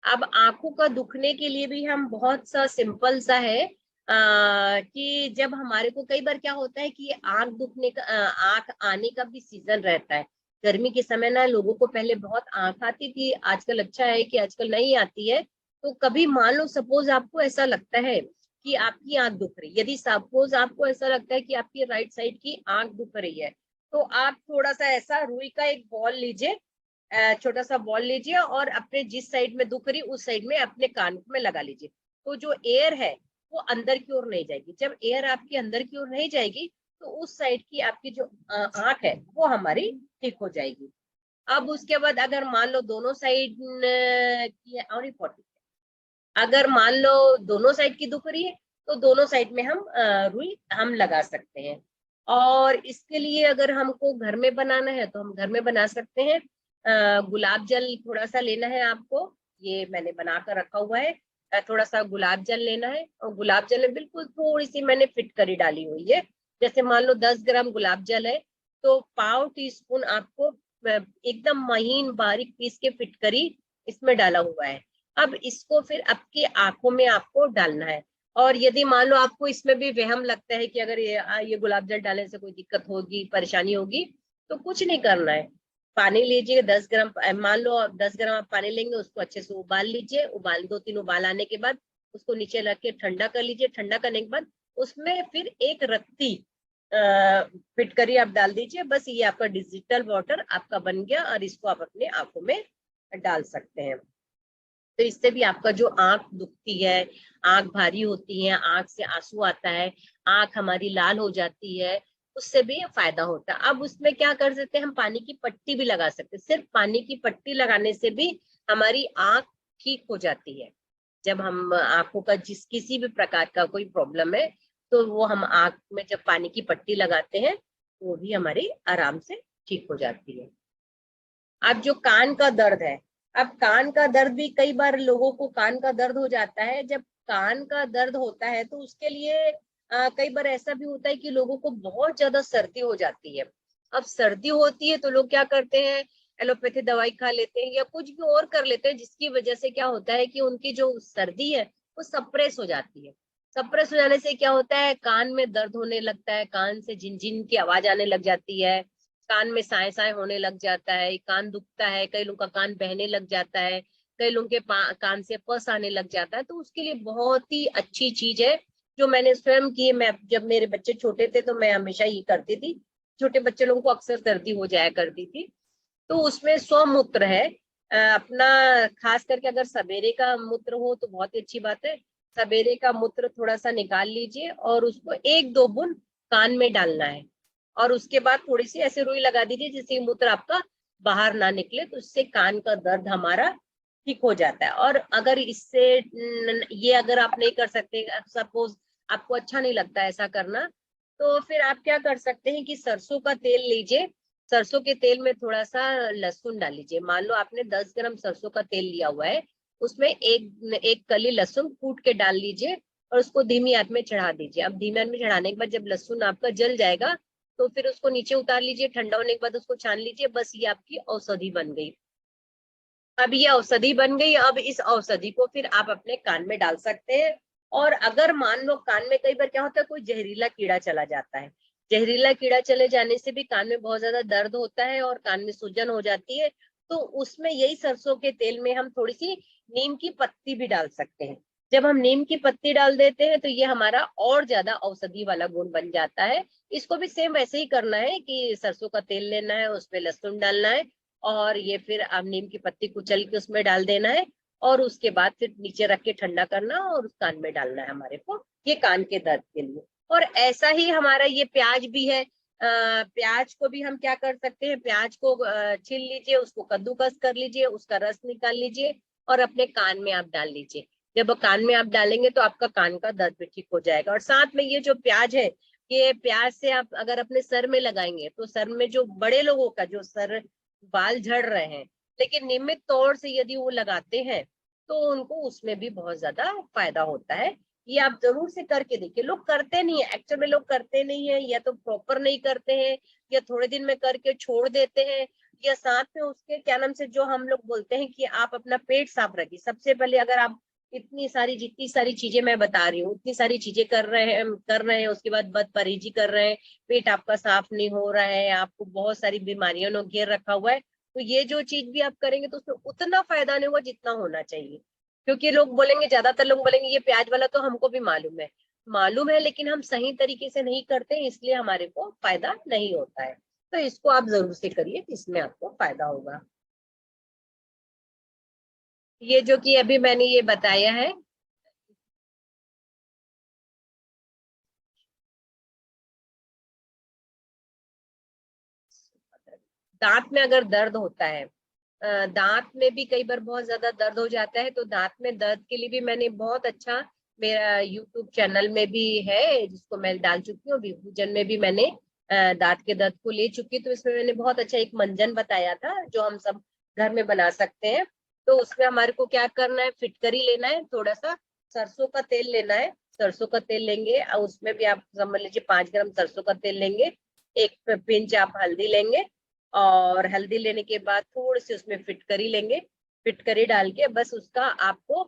[SPEAKER 2] अब आंखों का दुखने के लिए भी हम बहुत सा सिंपल सा है, कि जब हमारे को कई बार क्या होता है कि आंख दुखने का, आंख आने का भी सीजन रहता है। गर्मी के समय ना लोगों को पहले बहुत आंख आती थी, आजकल अच्छा है कि आजकल नहीं आती है। तो कभी मान लो सपोज आपको ऐसा लगता है कि आपकी आंख दुख रही, यदि सपोज आपको ऐसा लगता है कि आपकी राइट साइड की आंख दुख रही है, तो आप थोड़ा सा ऐसा रुई का एक बॉल लीजिए, छोटा सा बॉल लीजिए और अपने जिस साइड में दुख रही उस साइड में अपने कान में लगा लीजिए। तो जो एयर है वो अंदर की ओर नहीं जाएगी। जब एयर आपकी अंदर की ओर नहीं जाएगी तो उस साइड की आपकी जो आंख है वो हमारी ठीक हो जाएगी। अब उसके बाद अगर मान लो दोनों साइड की और इम्पोर्टेंट, अगर मान लो दोनों साइड की दुख रही है तो दोनों साइड में हम रुई हम लगा सकते हैं। और इसके लिए अगर हमको घर में बनाना है तो हम घर में बना सकते हैं। गुलाब जल थोड़ा सा लेना है आपको, ये मैंने बना कर रखा हुआ है। थोड़ा सा गुलाब जल लेना है और गुलाब जल में बिल्कुल थोड़ी सी मैंने फिटकरी डाली हुई है। जैसे मान लो 10 ग्राम गुलाब जल है तो पाव टी-स्पून आपको एकदम महीन बारीक पीस के फिटकरी इसमें डाला हुआ है। अब इसको फिर आपकी आंखों में आपको डालना है। और यदि मान लो आपको इसमें भी वहम लगता है कि अगर ये गुलाब जल डालने से कोई दिक्कत होगी, परेशानी होगी, तो कुछ नहीं करना है। पानी लीजिए 10 ग्राम, मान लो 10 ग्राम आप पानी लेंगे, उसको अच्छे से उबाल लीजिए। उबाल 2-3 उबाल आने के बाद उसको नीचे रख के ठंडा कर लीजिए। ठंडा करने के बाद उसमें फिर एक रत्ती फिटकरी आप डाल दीजिए। बस ये आपका डिजिटल वाटर आपका बन गया और इसको आप अपने आंखों में डाल सकते हैं। तो इससे भी आपका जो आंख दुखती है, आंख भारी होती है, आंख से आंसू आता है, आंख हमारी लाल हो जाती है, उससे भी फायदा होता है। अब उसमें क्या कर सकते हैं, हम पानी की पट्टी भी लगा सकते हैं। सिर्फ पानी की पट्टी लगाने से भी हमारी आंख ठीक हो जाती है। जब हम आंखों का किसी भी प्रकार का कोई प्रॉब्लम है तो वो हम आंख में जब पानी की पट्टी लगाते हैं तो वो भी हमारी आराम से ठीक हो जाती है। अब जो कान का दर्द है, अब कान का दर्द भी कई बार लोगों को कान का दर्द हो जाता है। जब कान का दर्द होता है तो उसके लिए कई बार ऐसा भी होता है कि लोगों को बहुत ज्यादा सर्दी हो जाती है। अब सर्दी होती है तो लोग क्या करते हैं, एलोपैथी दवाई खा लेते हैं या कुछ भी और कर लेते हैं, जिसकी वजह से क्या होता है कि उनकी जो सर्दी है वो सप्रेस हो जाती है। सप्रेस हो जाने से क्या होता है, कान में दर्द होने लगता है, कान से झिनझिन की आवाज आने लग जाती है, कान में साए साए होने लग जाता है, कान दुखता है, कई लोगों का कान बहने लग जाता है, कई लोगों के कान से पस आने लग जाता है। तो उसके लिए बहुत ही अच्छी चीज है जो मैंने स्वयं की। मैं जब मेरे बच्चे छोटे थे तो मैं हमेशा ये करती थी, छोटे बच्चे लोगों को अक्सर सर्दी हो जाया करती थी। तो उसमें स्वमूत्र है, अपना खास करके अगर सवेरे का मूत्र हो तो बहुत ही अच्छी बात है। सवेरे का मूत्र थोड़ा सा निकाल लीजिए और उसको 1-2 बूंद कान में डालना है और उसके बाद थोड़ी सी ऐसे रुई लगा दीजिए जिससे मूत्र आपका बाहर ना निकले, तो इससे कान का दर्द हमारा ठीक हो जाता है। और अगर इससे ये अगर आप नहीं कर सकते, सपोज आपको अच्छा नहीं लगता ऐसा करना, तो फिर आप क्या कर सकते हैं कि सरसों का तेल लीजिए, सरसों के तेल में थोड़ा सा लहसुन डाल लीजिए। मान लो आपने 10 ग्राम सरसों का तेल लिया हुआ है, उसमें एक कली लहसुन कूट के डाल लीजिए और उसको धीमी आंच में चढ़ा दीजिए। अब धीमी आंच में चढ़ाने के बाद जब लहसुन आपका जल जाएगा तो फिर उसको नीचे उतार लीजिए, ठंडा होने के बाद उसको छान लीजिए। बस ये आपकी औषधि बन गई। अब ये औषधि बन गई, अब इस औषधि को फिर आप अपने कान में डाल सकते हैं। और अगर मान लो कान में कई बार क्या होता है, कोई जहरीला कीड़ा चला जाता है, जहरीला कीड़ा चले जाने से भी कान में बहुत ज्यादा दर्द होता है और कान में सूजन हो जाती है। तो उसमें यही सरसों के तेल में हम थोड़ी सी नीम की पत्ती भी डाल सकते हैं। जब हम नीम की पत्ती डाल देते हैं तो ये हमारा और ज्यादा औषधि वाला गुण बन जाता है। इसको भी सेम वैसे ही करना है कि सरसों का तेल लेना है, उसमें लहसुन डालना है और ये फिर अब नीम की पत्ती कुचल के उसमें डाल देना है और उसके बाद फिर नीचे रख के ठंडा करना और उस कान में डालना है हमारे को, ये कान के दर्द के लिए। और ऐसा ही हमारा ये प्याज भी है। प्याज को भी हम क्या कर सकते हैं, प्याज को छील लीजिए, उसको कद्दूकस कर लीजिए, उसका रस निकाल लीजिए और अपने कान में आप डाल लीजिए। जब कान में आप डालेंगे तो आपका कान का दर्द भी ठीक हो जाएगा। और साथ में ये जो प्याज है, ये प्याज से आप अगर अपने सर में लगाएंगे तो सर में जो बड़े लोगों का जो सर बाल झड़ रहे हैं, लेकिन नियमित तौर से यदि वो लगाते हैं तो उनको उसमें भी बहुत ज्यादा फायदा होता है। ये आप जरूर से करके देखिए। लोग करते नहीं है, एक्चुअल में लोग करते नहीं है, या तो प्रॉपर नहीं करते हैं, या थोड़े दिन में करके छोड़ देते हैं, या साथ में उसके क्या नाम से जो हम लोग बोलते हैं कि आप अपना पेट साफ रखिए। सबसे पहले अगर आप इतनी सारी जितनी सारी चीजें मैं बता रही हूँ उतनी सारी चीजें कर रहे हैं, उसके बाद बदपरहेजी कर रहे हैं, पेट आपका साफ नहीं हो रहा है, आपको बहुत सारी बीमारियों ने घेर रखा हुआ है, तो ये जो चीज भी आप करेंगे तो उसमें उतना फायदा नहीं होगा जितना होना चाहिए। क्योंकि लोग बोलेंगे, ज्यादातर लोग बोलेंगे ये प्याज वाला तो हमको भी मालूम है, लेकिन हम सही तरीके से नहीं करते, इसलिए हमारे को फायदा नहीं होता है। तो इसको आप जरूर से करिए, इसमें आपको फायदा होगा। ये जो कि अभी मैंने ये बताया है, दांत में अगर दर्द होता है, दांत में भी कई बार बहुत ज्यादा दर्द हो जाता है, तो दांत में दर्द के लिए भी मैंने बहुत अच्छा, मेरा यूट्यूब चैनल में भी है जिसको मैं डाल चुकी हूँ, विभूजन में भी मैंने दांत के दर्द को ले चुकी, तो इसमें मैंने बहुत अच्छा एक मंजन बताया था जो हम सब घर में बना सकते हैं। तो उसमें हमारे को क्या करना है, फिटकरी लेना है, थोड़ा सा सरसों का तेल लेना है, सरसों का तेल लेंगे और उसमें भी आप समझ लीजिए 5 ग्राम सरसों का तेल लेंगे, एक पिंच आप हल्दी लेंगे, और हल्दी लेने के बाद थोड़ी सी उसमें फिटकरी लेंगे, फिटकरी डाल के बस उसका आपको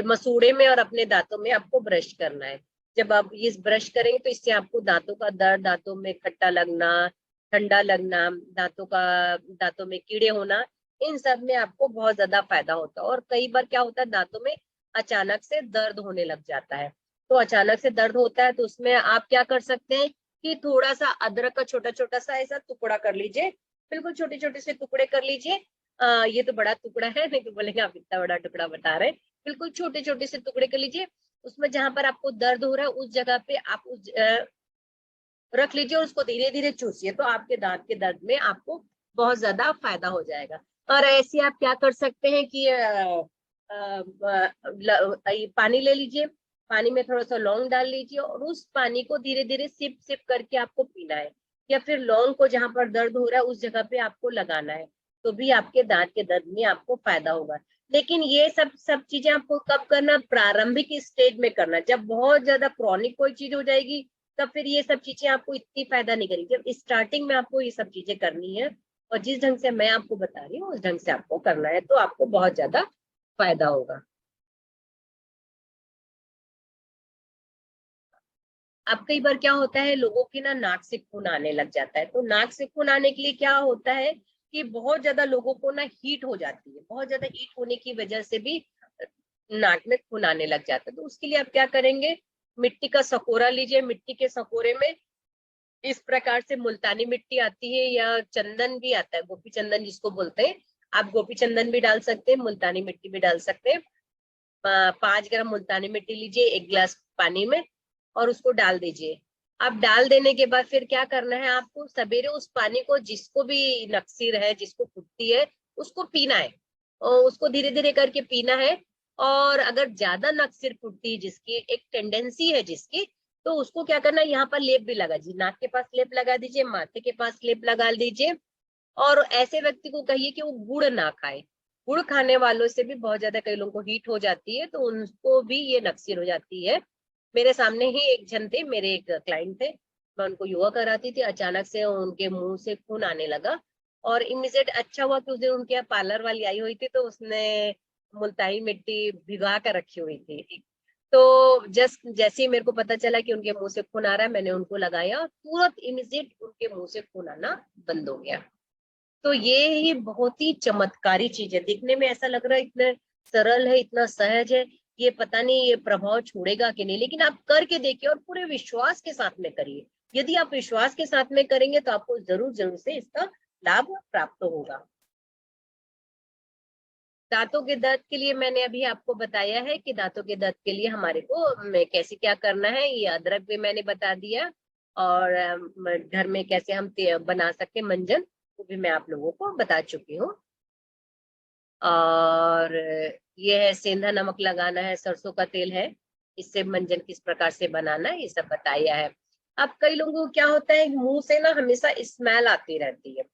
[SPEAKER 2] मसूड़े में और अपने दांतों में आपको ब्रश करना है। जब आप ये ब्रश करेंगे तो इससे आपको दांतों का दर्द, दांतों में खट्टा लगना, ठंडा लगना, दांतों में कीड़े होना, इन सब में आपको बहुत ज्यादा फायदा होता है। और कई बार क्या होता है, दांतों में अचानक से दर्द होने लग जाता है, तो अचानक से दर्द होता है तो उसमें आप क्या कर सकते हैं कि थोड़ा सा अदरक का छोटा छोटा सा ऐसा टुकड़ा कर लीजिए, बिल्कुल छोटे छोटे से टुकड़े कर लीजिए। ये तो बड़ा टुकड़ा है, नहीं तो बोलेंगे आप इतना बड़ा टुकड़ा बता रहे हैं, बिल्कुल छोटे छोटे से टुकड़े कर लीजिए। उसमें जहां पर आपको दर्द हो रहा है उस जगह पे आप रख लीजिए और उसको धीरे धीरे चूसिए, तो आपके दांत के दर्द में आपको बहुत ज्यादा फायदा हो जाएगा। और ऐसे आप क्या कर सकते हैं कि पानी ले लीजिए, पानी में थोड़ा सा लौंग डाल लीजिए और उस पानी को धीरे धीरे सिप सिप करके आपको पीना है, या फिर लौंग को जहां पर दर्द हो रहा है उस जगह पे आपको लगाना है, तो भी आपके दांत के दर्द में आपको फायदा होगा। लेकिन ये सब सब चीजें आपको कब करना, प्रारंभिक स्टेज में करना। जब बहुत ज्यादा क्रॉनिक कोई चीज हो जाएगी तब फिर ये सब चीजें आपको इतनी फायदा नहीं करेगी। जब स्टार्टिंग में आपको ये सब चीजें करनी है और जिस ढंग से मैं आपको बता रही हूँ उस ढंग से आपको करना है, तो आपको बहुत ज्यादा फायदा होगा। अब कई बार क्या होता है, लोगों की ना नाक से खून आने लग जाता है, तो नाक से खून आने के लिए क्या होता है कि बहुत ज्यादा लोगों को ना हीट हो जाती है, बहुत ज्यादा हीट होने की वजह से भी नाक में खून आने लग जाता है। तो उसके लिए आप क्या करेंगे, मिट्टी का सकोरा लीजिए, मिट्टी के सकोरे में इस प्रकार से मुल्तानी मिट्टी आती है या चंदन भी आता है, गोपी चंदन जिसको बोलते हैं, आप गोपी चंदन भी डाल सकते हैं, मुल्तानी मिट्टी भी डाल सकते हैं। 5 ग्राम मुल्तानी मिट्टी लीजिए 1 गिलास पानी में और उसको डाल दीजिए। अब डाल देने के बाद फिर क्या करना है, आपको सवेरे उस पानी को, जिसको भी नक्सीर है, जिसको फुटती है, उसको पीना है और उसको धीरे धीरे करके पीना है। और अगर ज्यादा नक्सीर फुटती है, जिसकी एक टेंडेंसी है जिसकी, तो उसको क्या करना है, यहाँ पर लेप भी लगा दीजिए, नाक के पास लेप लगा दीजिए, माथे के पास लेप लगा दीजिए। और ऐसे व्यक्ति को कहिए कि वो गुड़ ना खाए, गुड़ खाने वालों से भी बहुत ज्यादा कई लोगों को हीट हो जाती है, तो उनको भी ये नक्सीर हो जाती है। मेरे सामने ही एक जन थे, मेरे एक क्लाइंट थे, मैं उनको योगा कराती थी, अचानक से उनके मुंह से खून आने लगा और इमीडिएट अच्छा हुआ कि उस दिन उनके यहाँ पार्लर वाली आई हुई थी, तो उसने मुल्तानी मिट्टी भिगा कर रखी हुई थी। तो जस्ट जैसे ही मेरे को पता चला कि उनके मुंह से खून आ रहा है, मैंने उनको लगाया और तुरंत इमीडिएट उनके मुंह से खून आना बंद हो गया। तो ये ही बहुत ही चमत्कारी चीज है, दिखने में ऐसा लग रहा है इतने सरल है, इतना सहज है, ये पता नहीं ये प्रभाव छोड़ेगा कि नहीं, लेकिन आप करके देखिए और पूरे विश्वास के साथ में करिए। यदि आप विश्वास के साथ में करेंगे तो आपको जरूर जरूर से इसका लाभ प्राप्त होगा। दांतों के दर्द के लिए मैंने अभी आपको बताया है कि दांतों के दर्द के लिए हमारे को कैसे क्या करना है, ये अदरक भी मैंने बता दिया, और घर में कैसे हम बना सकते हैं मंजन, वो भी मैं आप लोगों को बता चुकी हूँ। और ये है सेंधा नमक लगाना है, सरसों का तेल है, इससे मंजन किस प्रकार से बनाना है ये सब बताया है। अब कई लोगों को क्या होता है, मुंह से ना हमेशा स्मेल आती रहती है,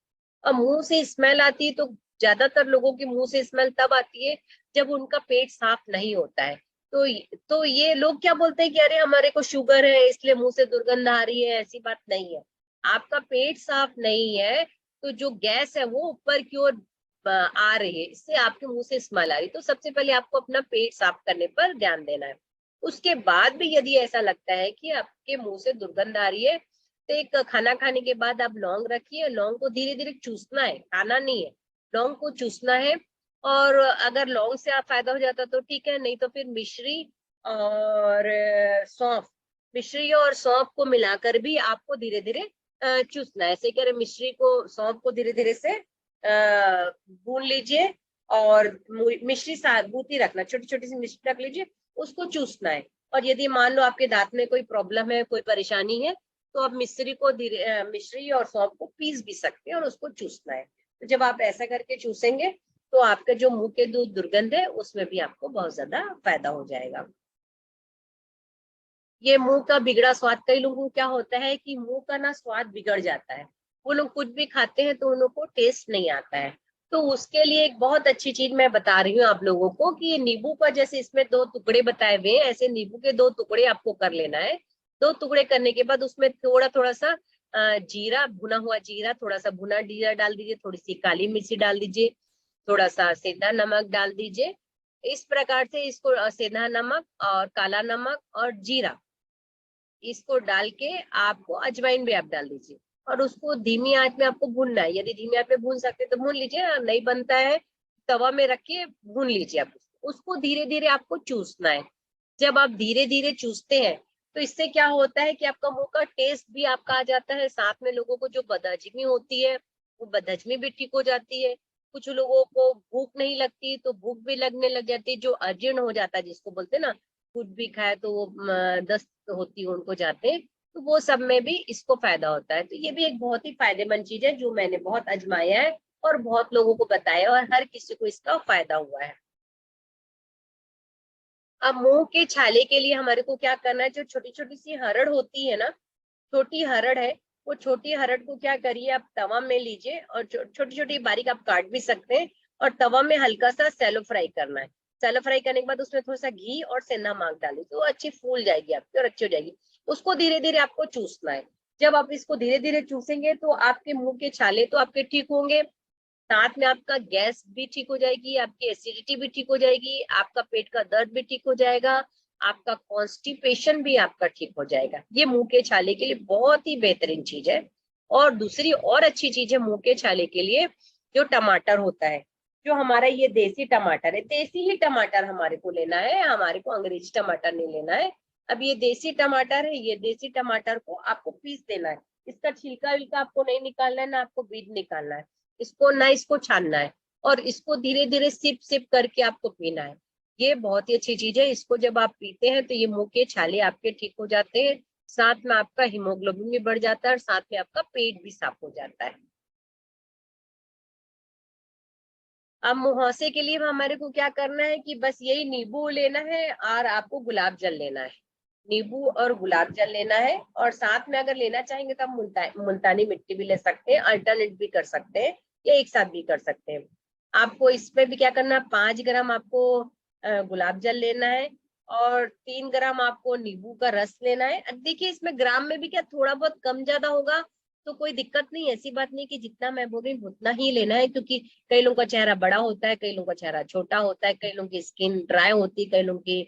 [SPEAKER 2] और मुंह से स्मेल आती है तो ज्यादातर लोगों के मुंह से स्मेल तब आती है जब उनका पेट साफ नहीं होता है। तो ये लोग क्या बोलते हैं कि अरे हमारे को शुगर है इसलिए मुंह से दुर्गंध आ रही है, ऐसी बात नहीं है। आपका पेट साफ नहीं है तो जो गैस है वो ऊपर की ओर आ रही है, इससे आपके मुंह से स्मेल आ रही है। तो सबसे पहले आपको अपना पेट साफ करने पर ध्यान देना है। उसके बाद भी यदि ऐसा लगता है कि आपके मुंह से दुर्गंध आ रही है तो एक खाना खाने के बाद आप लौंग रखिए, लौंग को धीरे धीरे चूसना है, खाना नहीं है, लौंग को चूसना है। और अगर लौंग से आप फायदा हो जाता तो ठीक है, नहीं तो फिर मिश्री और सौंफ, मिश्री और सौंफ को मिलाकर भी आपको धीरे धीरे चूसना है। ऐसे कह रहे, मिश्री को सौंफ को धीरे धीरे से भून लीजिए, और मिश्री साबुत ही रखना, छोटी छोटी सी मिश्री रख लीजिए, उसको चूसना है। और यदि मान लो आपके दांत में कोई प्रॉब्लम है, कोई परेशानी है, तो आप मिश्री को मिश्री और सौंफ को पीस भी सकते हैं और उसको चूसना है। तो जब आप ऐसा करके चूसेंगे तो आपके जो मुंह के दुर्गंध है उसमें भी आपको बहुत ज्यादा फायदा हो जाएगा। ये मुंह का बिगड़ा स्वाद, कई लोगों को क्या होता है कि मुंह का ना स्वाद बिगड़ जाता है, वो लोग कुछ भी खाते हैं तो उन लोगों को टेस्ट नहीं आता है। तो उसके लिए एक बहुत अच्छी चीज मैं बता रही हूँ आप लोगों को कि नींबू का जैसे इसमें 2 टुकड़े बताए हुए हैं, ऐसे नींबू के 2 टुकड़े आपको कर लेना है। 2 टुकड़े करने के बाद उसमें थोड़ा थोड़ा सा जीरा, भुना हुआ जीरा, थोड़ा सा भुना जीरा डाल दीजिए, थोड़ी सी काली मिर्ची डाल दीजिए, थोड़ा सा सेंधा नमक डाल दीजिए। इस प्रकार से इसको सेंधा नमक और काला नमक और जीरा, इसको डाल के आपको अजवाइन भी आप डाल दीजिए, और उसको धीमी आंच में आपको भूनना है। यदि धीमी आंच में भून सकते तो भून लीजिए, नहीं बनता है तवा में रख के भून लीजिए आप उसको धीरे धीरे आपको चूसना है। जब आप धीरे धीरे चूसते हैं तो इससे क्या होता है कि आपका मुंह का टेस्ट भी आपका आ जाता है, साथ में लोगों को जो बदहजमी होती है वो बदहजमी भी ठीक हो जाती है। कुछ लोगों को भूख नहीं लगती तो भूख भी लगने लग जाती है, जो अजीर्ण हो जाता है जिसको बोलते हैं ना, कुछ भी खाए तो वो दस्त होती है उनको जाते हैं, तो वो सब में भी इसको फायदा होता है। तो ये भी एक बहुत ही फायदेमंद चीज है जो मैंने बहुत आजमाया है और बहुत लोगों को बताया, और हर किसी को इसका फायदा हुआ है। अब मुंह के छाले के लिए हमारे को क्या करना है, जो छोटी छोटी सी हरड़ होती है ना, छोटी हरड़ है, वो छोटी हरड़ को क्या करिए आप तवा में लीजिए, और छोटी छोटी बारीक आप काट भी सकते हैं, और तवा में हल्का सा सैलो फ्राई करना है। सैलो फ्राई करने के बाद उसमें थोड़ा सा घी और सेंधा नमक डालिए तो अच्छी फूल जाएगी आपकी और अच्छी हो जाएगी। उसको धीरे धीरे आपको चूसना है। जब आप इसको धीरे धीरे चूसेंगे तो आपके मुंह के छाले तो आपके ठीक होंगे, साथ में आपका गैस भी ठीक हो जाएगी, आपकी एसिडिटी भी ठीक हो जाएगी, आपका पेट का दर्द भी ठीक हो जाएगा, आपका कॉन्स्टिपेशन भी आपका ठीक हो जाएगा। ये मुंह के छाले के लिए बहुत ही बेहतरीन चीज है। और दूसरी और अच्छी चीज है मुंह के छाले के लिए, जो टमाटर होता है, जो हमारा ये देसी टमाटर है, देसी ही टमाटर हमारे को लेना है, हमारे को अंग्रेजी टमाटर नहीं लेना है। अब ये देसी टमाटर है, ये देसी टमाटर को आपको पीस देना है, इसका छिलका विलका आपको नहीं निकालना है, ना आपको बीज निकालना है, इसको ना इसको छानना है, और इसको धीरे धीरे सिप सिप करके आपको पीना है। ये बहुत ही अच्छी चीज है, इसको जब आप पीते हैं तो ये मुंह के छाले आपके ठीक हो जाते हैं, साथ में आपका हीमोग्लोबिन भी बढ़ जाता है और साथ में आपका पेट भी साफ हो जाता है। अब मुहासे के लिए हमारे को क्या करना है कि बस यही नींबू लेना है और आपको गुलाब जल लेना है, नींबू और गुलाब जल लेना है, और साथ में अगर लेना चाहेंगे तो आप मुल्तानी मिट्टी भी ले सकते हैं, अल्टरनेट भी कर सकते हैं, या एक साथ भी कर सकते हैं। आपको इसमें भी क्या करना है, 5 ग्राम आपको गुलाब जल लेना है, और 3 ग्राम आपको नींबू का रस लेना है। अब देखिए इसमें ग्राम में भी क्या थोड़ा बहुत कम ज्यादा होगा तो कोई दिक्कत नहीं, ऐसी बात नहीं कि जितना मैं बोल रही हूँ उतना ही लेना है, क्योंकि कई लोगों का चेहरा बड़ा होता है, कई लोगों का चेहरा छोटा होता है, कई लोगों की स्किन ड्राई होती है, कई लोगों की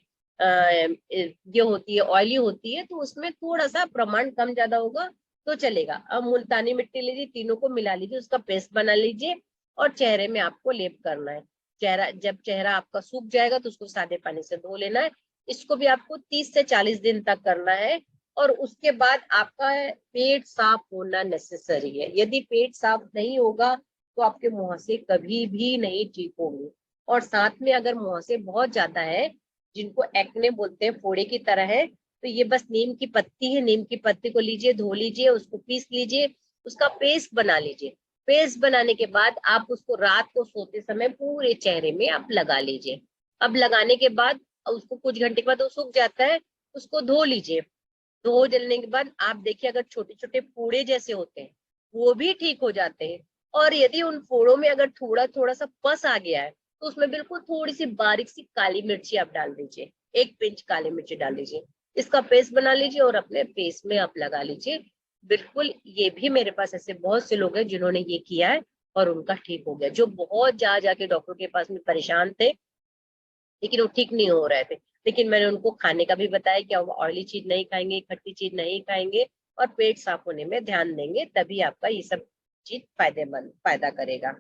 [SPEAKER 2] ये होती है ऑयली होती है, तो उसमें थोड़ा सा प्रमाण कम ज्यादा होगा तो चलेगा। अब मुल्तानी मिट्टी लीजिए, तीनों को मिला लीजिए, उसका पेस्ट बना लीजिए और चेहरे में आपको लेप करना है। चेहरा, जब चेहरा आपका सूख जाएगा तो उसको सादे पानी से धो लेना है। इसको भी आपको 30 से 40 दिन तक करना है। और उसके बाद आपका पेट साफ होना नेसेसरी है। यदि पेट साफ नहीं होगा तो आपके मुहासे कभी भी नहीं ठीक होंगे। और साथ में अगर मुहासे बहुत ज्यादा है, जिनको एक्ने बोलते हैं, फोड़े की तरह है, तो ये बस नीम की पत्ती है, नीम की पत्ती को लीजिए, धो लीजिए, उसको पीस लीजिए, उसका पेस्ट बना लीजिए। पेस्ट बनाने के बाद आप उसको रात को सोते समय पूरे चेहरे में आप लगा लीजिए। अब लगाने के बाद उसको कुछ घंटे के बाद वो सूख जाता है, उसको धो लीजिए। धो जलने के बाद आप देखिए, अगर छोटे छोटे फोड़े जैसे होते हैं वो भी ठीक हो जाते हैं। और यदि उन फोड़ों में अगर थोड़ा थोड़ा सा पस आ गया है तो उसमें बिल्कुल थोड़ी सी बारीक सी काली मिर्ची आप डाल दीजिए, 1 पिंच काली मिर्ची डाल दीजिए। इसका पेस्ट बना लीजिए और अपने फेस में आप लगा लीजिए। बिल्कुल, ये भी मेरे पास ऐसे बहुत से लोग हैं जिन्होंने ये किया है और उनका ठीक हो गया, जो बहुत जा जाके डॉक्टर के पास में परेशान थे लेकिन वो ठीक नहीं हो रहे थे। लेकिन मैंने उनको खाने का भी बताया कि वो ऑयली चीज नहीं खाएंगे, खट्टी चीज नहीं खाएंगे और पेट साफ होने में ध्यान देंगे, तभी आपका ये सब चीज फायदा करेगा।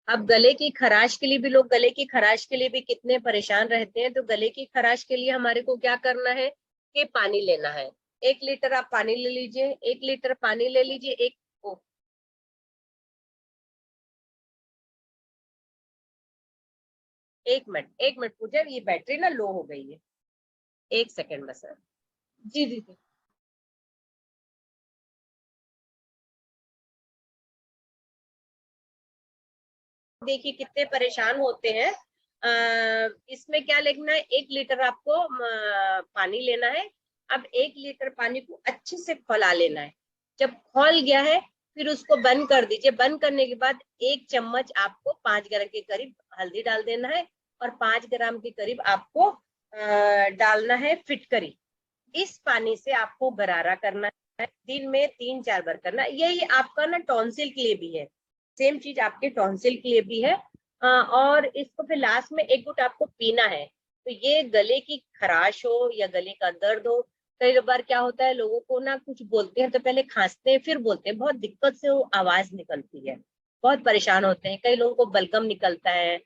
[SPEAKER 2] अब गले की खराश के लिए भी, लोग गले की खराश के लिए भी कितने परेशान रहते हैं। तो गले की खराश के लिए हमारे को क्या करना है कि पानी लेना है। 1 लीटर आप पानी ले लीजिए, 1 लीटर पानी ले लीजिए। एक मिनट पूजा, ये बैटरी ना लो हो गई है, 1 सेकंड बस।
[SPEAKER 1] जी दीदी।
[SPEAKER 2] देखिए कितने परेशान होते हैं। इसमें क्या लिखना है, 1 लीटर आपको पानी लेना है। अब 1 लीटर पानी को अच्छे से खौला लेना है। जब खौल गया है फिर उसको बंद कर दीजिए। बंद करने के बाद 1 चम्मच आपको 5 ग्राम के करीब हल्दी डाल देना है और 5 ग्राम के करीब आपको डालना है फिटकरी। इस पानी से आपको गरारा करना है, दिन में 3-4 बार करना है। यही आपका ना टॉन्सिल के लिए भी है, सेम चीज आपके टॉन्सिल के लिए भी है। और इसको फिर लास्ट में 1 घूंट आपको पीना है। तो ये गले की खराश हो या गले का दर्द हो, कई बार क्या होता है लोगों को ना, कुछ बोलते हैं तो पहले खांसते हैं फिर बोलते हैं, बहुत दिक्कत से वो आवाज निकलती है, बहुत परेशान होते हैं। कई लोगों को बलगम निकलता है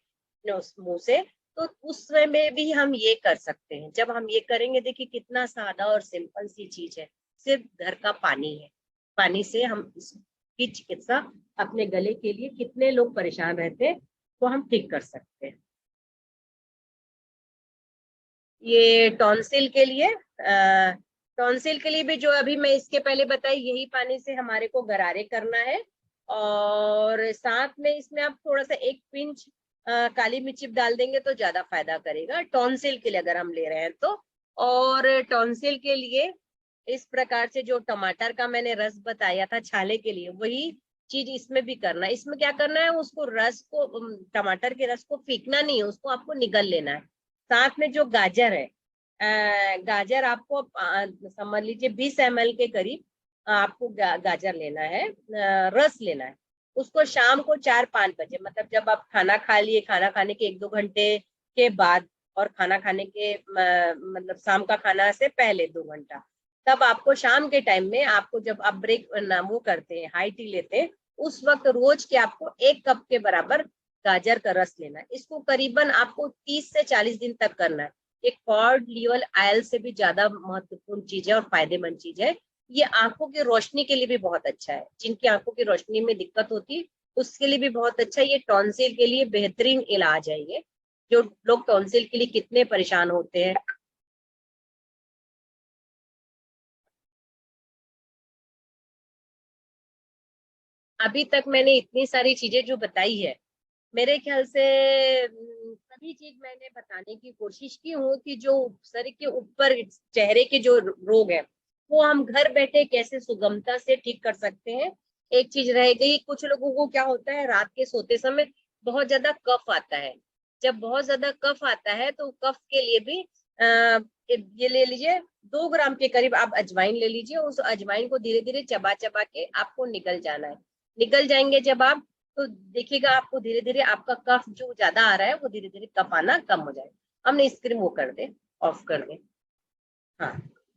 [SPEAKER 2] मुंह से, तो उस समय में भी हम ये कर सकते हैं। जब हम ये करेंगे, देखिए कितना सादा और सिंपल सी चीज है, सिर्फ घर का पानी है। पानी से हम इसकी चिकित्सा अपने गले के लिए, कितने लोग परेशान रहते हैं तो हम ठीक कर सकते हैं। ये टॉन्सिल के लिए, टॉन्सिल के लिए भी जो अभी मैं इसके पहले बताई, यही पानी से हमारे को गरारे करना है। और साथ में इसमें आप थोड़ा सा 1 पिंच काली मिर्ची डाल देंगे तो ज्यादा फायदा करेगा टॉन्सिल के लिए, अगर हम ले रहे हैं तो। और टॉन्सिल के लिए इस प्रकार से जो टमाटर का मैंने रस बताया था छाले के लिए, वही चीज इसमें भी करना है। इसमें क्या करना है, उसको रस को, टमाटर के रस को फेंकना नहीं है, उसको आपको निगल लेना है। साथ में जो गाजर है, गाजर आपको समझ लीजिए 20 ml के करीब आपको गाजर लेना है, रस लेना है। उसको शाम को 4-5 बजे, मतलब जब आप खाना खा लिए, खाना खाने के 1-2 घंटे के बाद, और खाना खाने के मतलब शाम का खाना से पहले 2 घंटा, तब आपको शाम के टाइम में, आपको जब आप ब्रेक वो करते हैं, हाई टी लेते हैं, उस वक्त रोज के आपको 1 कप के बराबर गाजर का रस लेना है। इसको करीबन आपको 30 से 40 दिन तक करना है। एक कॉर्ड लीवर आयल से भी ज्यादा महत्वपूर्ण चीज है और फायदेमंद चीज है। ये आंखों की रोशनी के लिए भी बहुत अच्छा है, जिनकी आंखों की रोशनी में दिक्कत होती है उसके लिए भी बहुत अच्छा है। ये टॉन्सिल के लिए बेहतरीन इलाज है। ये जो लोग टॉन्सिल के लिए कितने परेशान होते हैं। अभी तक मैंने इतनी सारी चीजें जो बताई है, मेरे ख्याल से सभी चीज मैंने बताने की कोशिश की हूँ कि जो सर के ऊपर चेहरे के जो रोग है वो हम घर बैठे कैसे सुगमता से ठीक कर सकते हैं। एक चीज रह गई, कुछ लोगों को क्या होता है, रात के सोते समय बहुत ज्यादा कफ आता है। जब बहुत ज्यादा कफ आता है तो कफ के लिए भी ये ले लीजिए, 2 ग्राम के करीब आप अजवाइन ले लीजिए। उस अजवाइन को धीरे धीरे चबा चबा के आपको निकल जाना है। निकल जाएंगे जब आप, तो देखिएगा आपको धीरे धीरे आपका कफ जो ज्यादा आ रहा है वो धीरे धीरे कफ आना कम हो जाएगा। हमने स्क्रीन वो कर दे, ऑफ कर दे। हाँ,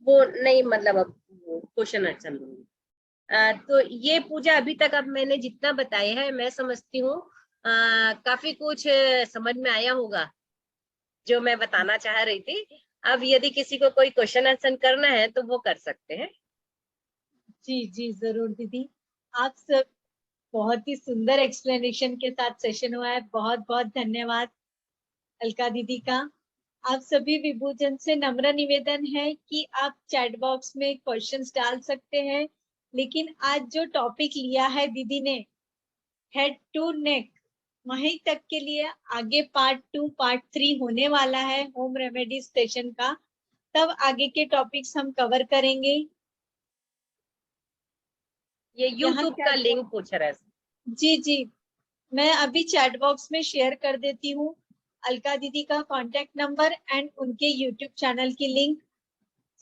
[SPEAKER 2] वो नहीं, मतलब अब क्वेश्चन आंसर लूंगी। तो ये पूजा अभी तक अब मैंने जितना बताया है, मैं समझती हूँ काफी कुछ समझ में आया होगा जो मैं बताना चाह रही थी। अब यदि किसी को कोई क्वेश्चन आंसर करना है तो वो कर सकते हैं।
[SPEAKER 1] जी जी जरूर दीदी, आप सब बहुत ही सुंदर एक्सप्लेनेशन के साथ सेशन हुआ है, बहुत बहुत धन्यवाद अलका दीदी का। आप सभी विभूजन से नम्र निवेदन है कि आप चैट बॉक्स में क्वेश्चंस डाल सकते हैं, लेकिन आज जो टॉपिक लिया है दीदी ने, हेड टू नेक, वहीं तक के लिए आगे पार्ट 2 पार्ट 3 होने वाला है होम रेमेडी स्टेशन का, तब आगे के टॉपिक्स हम कवर करेंगे।
[SPEAKER 2] ये
[SPEAKER 1] यहाँ
[SPEAKER 2] यूट्यूब का लिंक पूछ रहा है।
[SPEAKER 1] जी जी, मैं अभी चैट बॉक्स में शेयर कर देती हूँ अलका दीदी का कांटेक्ट नंबर एंड उनके यूट्यूब चैनल की लिंक।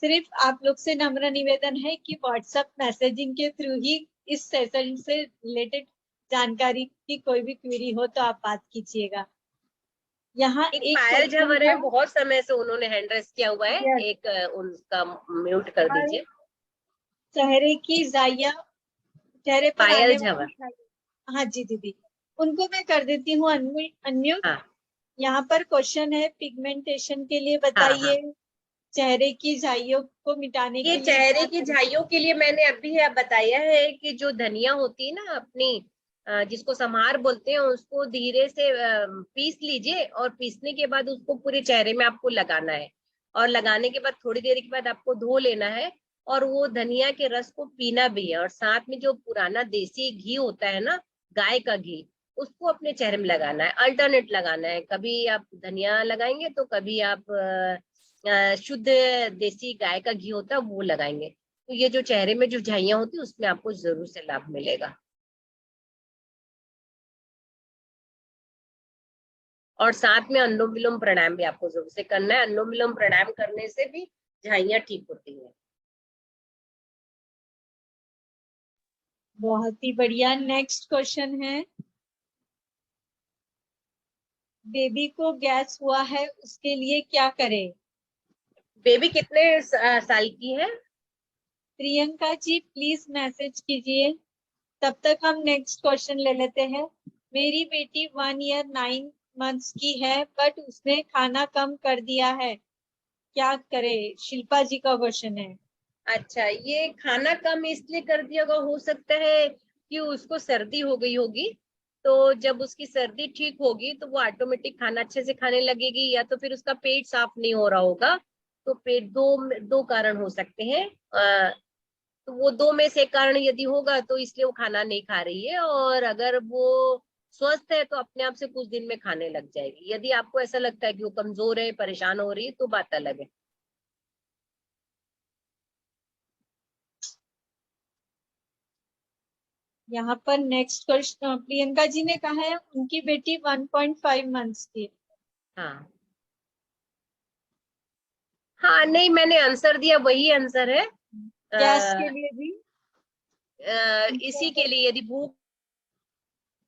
[SPEAKER 1] सिर्फ आप लोग से नम्र निवेदन है कि व्हाट्सएप मैसेजिंग के थ्रू ही इस सेशन से रिलेटेड जानकारी की कोई भी क्वेरी हो तो आप बात कीजिएगा। यहाँ
[SPEAKER 2] एक
[SPEAKER 1] एक
[SPEAKER 2] पायल
[SPEAKER 1] क्वेश्चन
[SPEAKER 2] झवर
[SPEAKER 1] था,
[SPEAKER 2] है, बहुत समय से उन्होंने हैंड रेस किया हुआ है,
[SPEAKER 1] यस,
[SPEAKER 2] एक उनका म्यूट कर दीजिए।
[SPEAKER 1] चेहरे की जाइया, चेहरे पर
[SPEAKER 2] पायल
[SPEAKER 1] आने
[SPEAKER 2] झवर,
[SPEAKER 1] वाली, हाँ जी दीदी, उनको मैं कर देती हूँ अनम्यूट।
[SPEAKER 2] हाँ
[SPEAKER 1] यहाँ पर क्वेश्चन है, पिगमेंटेशन के लिए
[SPEAKER 2] हाँ हाँ।
[SPEAKER 1] बताइए, चेहरे की झाइयों को मिटाने
[SPEAKER 2] ये
[SPEAKER 1] के लिए
[SPEAKER 2] चेहरे
[SPEAKER 1] क्या
[SPEAKER 2] की
[SPEAKER 1] करें।
[SPEAKER 2] झाइयों के लिए मैंने अभी आप बताया है कि जो धनिया होती है ना अपनी, जिसको समार बोलते हैं, उसको धीरे से पीस लीजिए और पीसने के बाद उसको पूरे चेहरे में आपको लगाना है। और लगाने के बाद थोड़ी देर के बाद आपको धो लेना है और वो धनिया के रस को पीना भी है। और साथ में जो पुराना देसी घी होता है ना, गाय का घी, उसको अपने चेहरे में लगाना है, अल्टरनेट लगाना है। कभी आप धनिया लगाएंगे तो कभी आप शुद्ध देसी गाय का घी होता है वो लगाएंगे। तो ये जो चेहरे में जो झाइयां होती है उसमें आपको जरूर से लाभ मिलेगा। और साथ में अनुलोम विलोम प्राणायाम भी आपको जरूर से करना है। अनुलोम विलोम प्राणायाम करने से भी झाइयां ठीक होती हैं।
[SPEAKER 1] बहुत ही बढ़िया। नेक्स्ट क्वेश्चन है, बेबी को गैस हुआ है उसके लिए क्या करें।
[SPEAKER 2] बेबी कितने साल की है?
[SPEAKER 1] प्रियंका जी प्लीज मैसेज कीजिए, तब तक हम नेक्स्ट क्वेश्चन ले लेते हैं। मेरी बेटी 1 ईयर 9 मंथ्स की है बट उसने खाना कम कर दिया है, क्या करे। शिल्पा जी का क्वेश्चन है।
[SPEAKER 2] अच्छा, ये खाना कम इसलिए कर दिया होगा, हो सकता है कि उसको सर्दी हो गई होगी। तो जब उसकी सर्दी ठीक होगी तो वो ऑटोमेटिक खाना अच्छे से खाने लगेगी, या तो फिर उसका पेट साफ नहीं हो रहा होगा। तो पेट दो दो कारण हो सकते हैं। तो वो दो में से एक कारण यदि होगा तो इसलिए वो खाना नहीं खा रही है। और अगर वो स्वस्थ है तो अपने आप से कुछ दिन में खाने लग जाएगी। यदि आपको ऐसा लगता है कि वो कमजोर है, परेशान हो रही है, तो बात अलग है।
[SPEAKER 1] यहाँ पर नेक्स्ट क्वेश्चन प्रियंका जी ने कहा है उनकी बेटी 1.5 मंथ्स की।
[SPEAKER 2] हाँ हाँ, नहीं मैंने आंसर दिया, वही आंसर है।
[SPEAKER 1] गैस के लिए भी
[SPEAKER 2] इसी के लिए, यदि भूख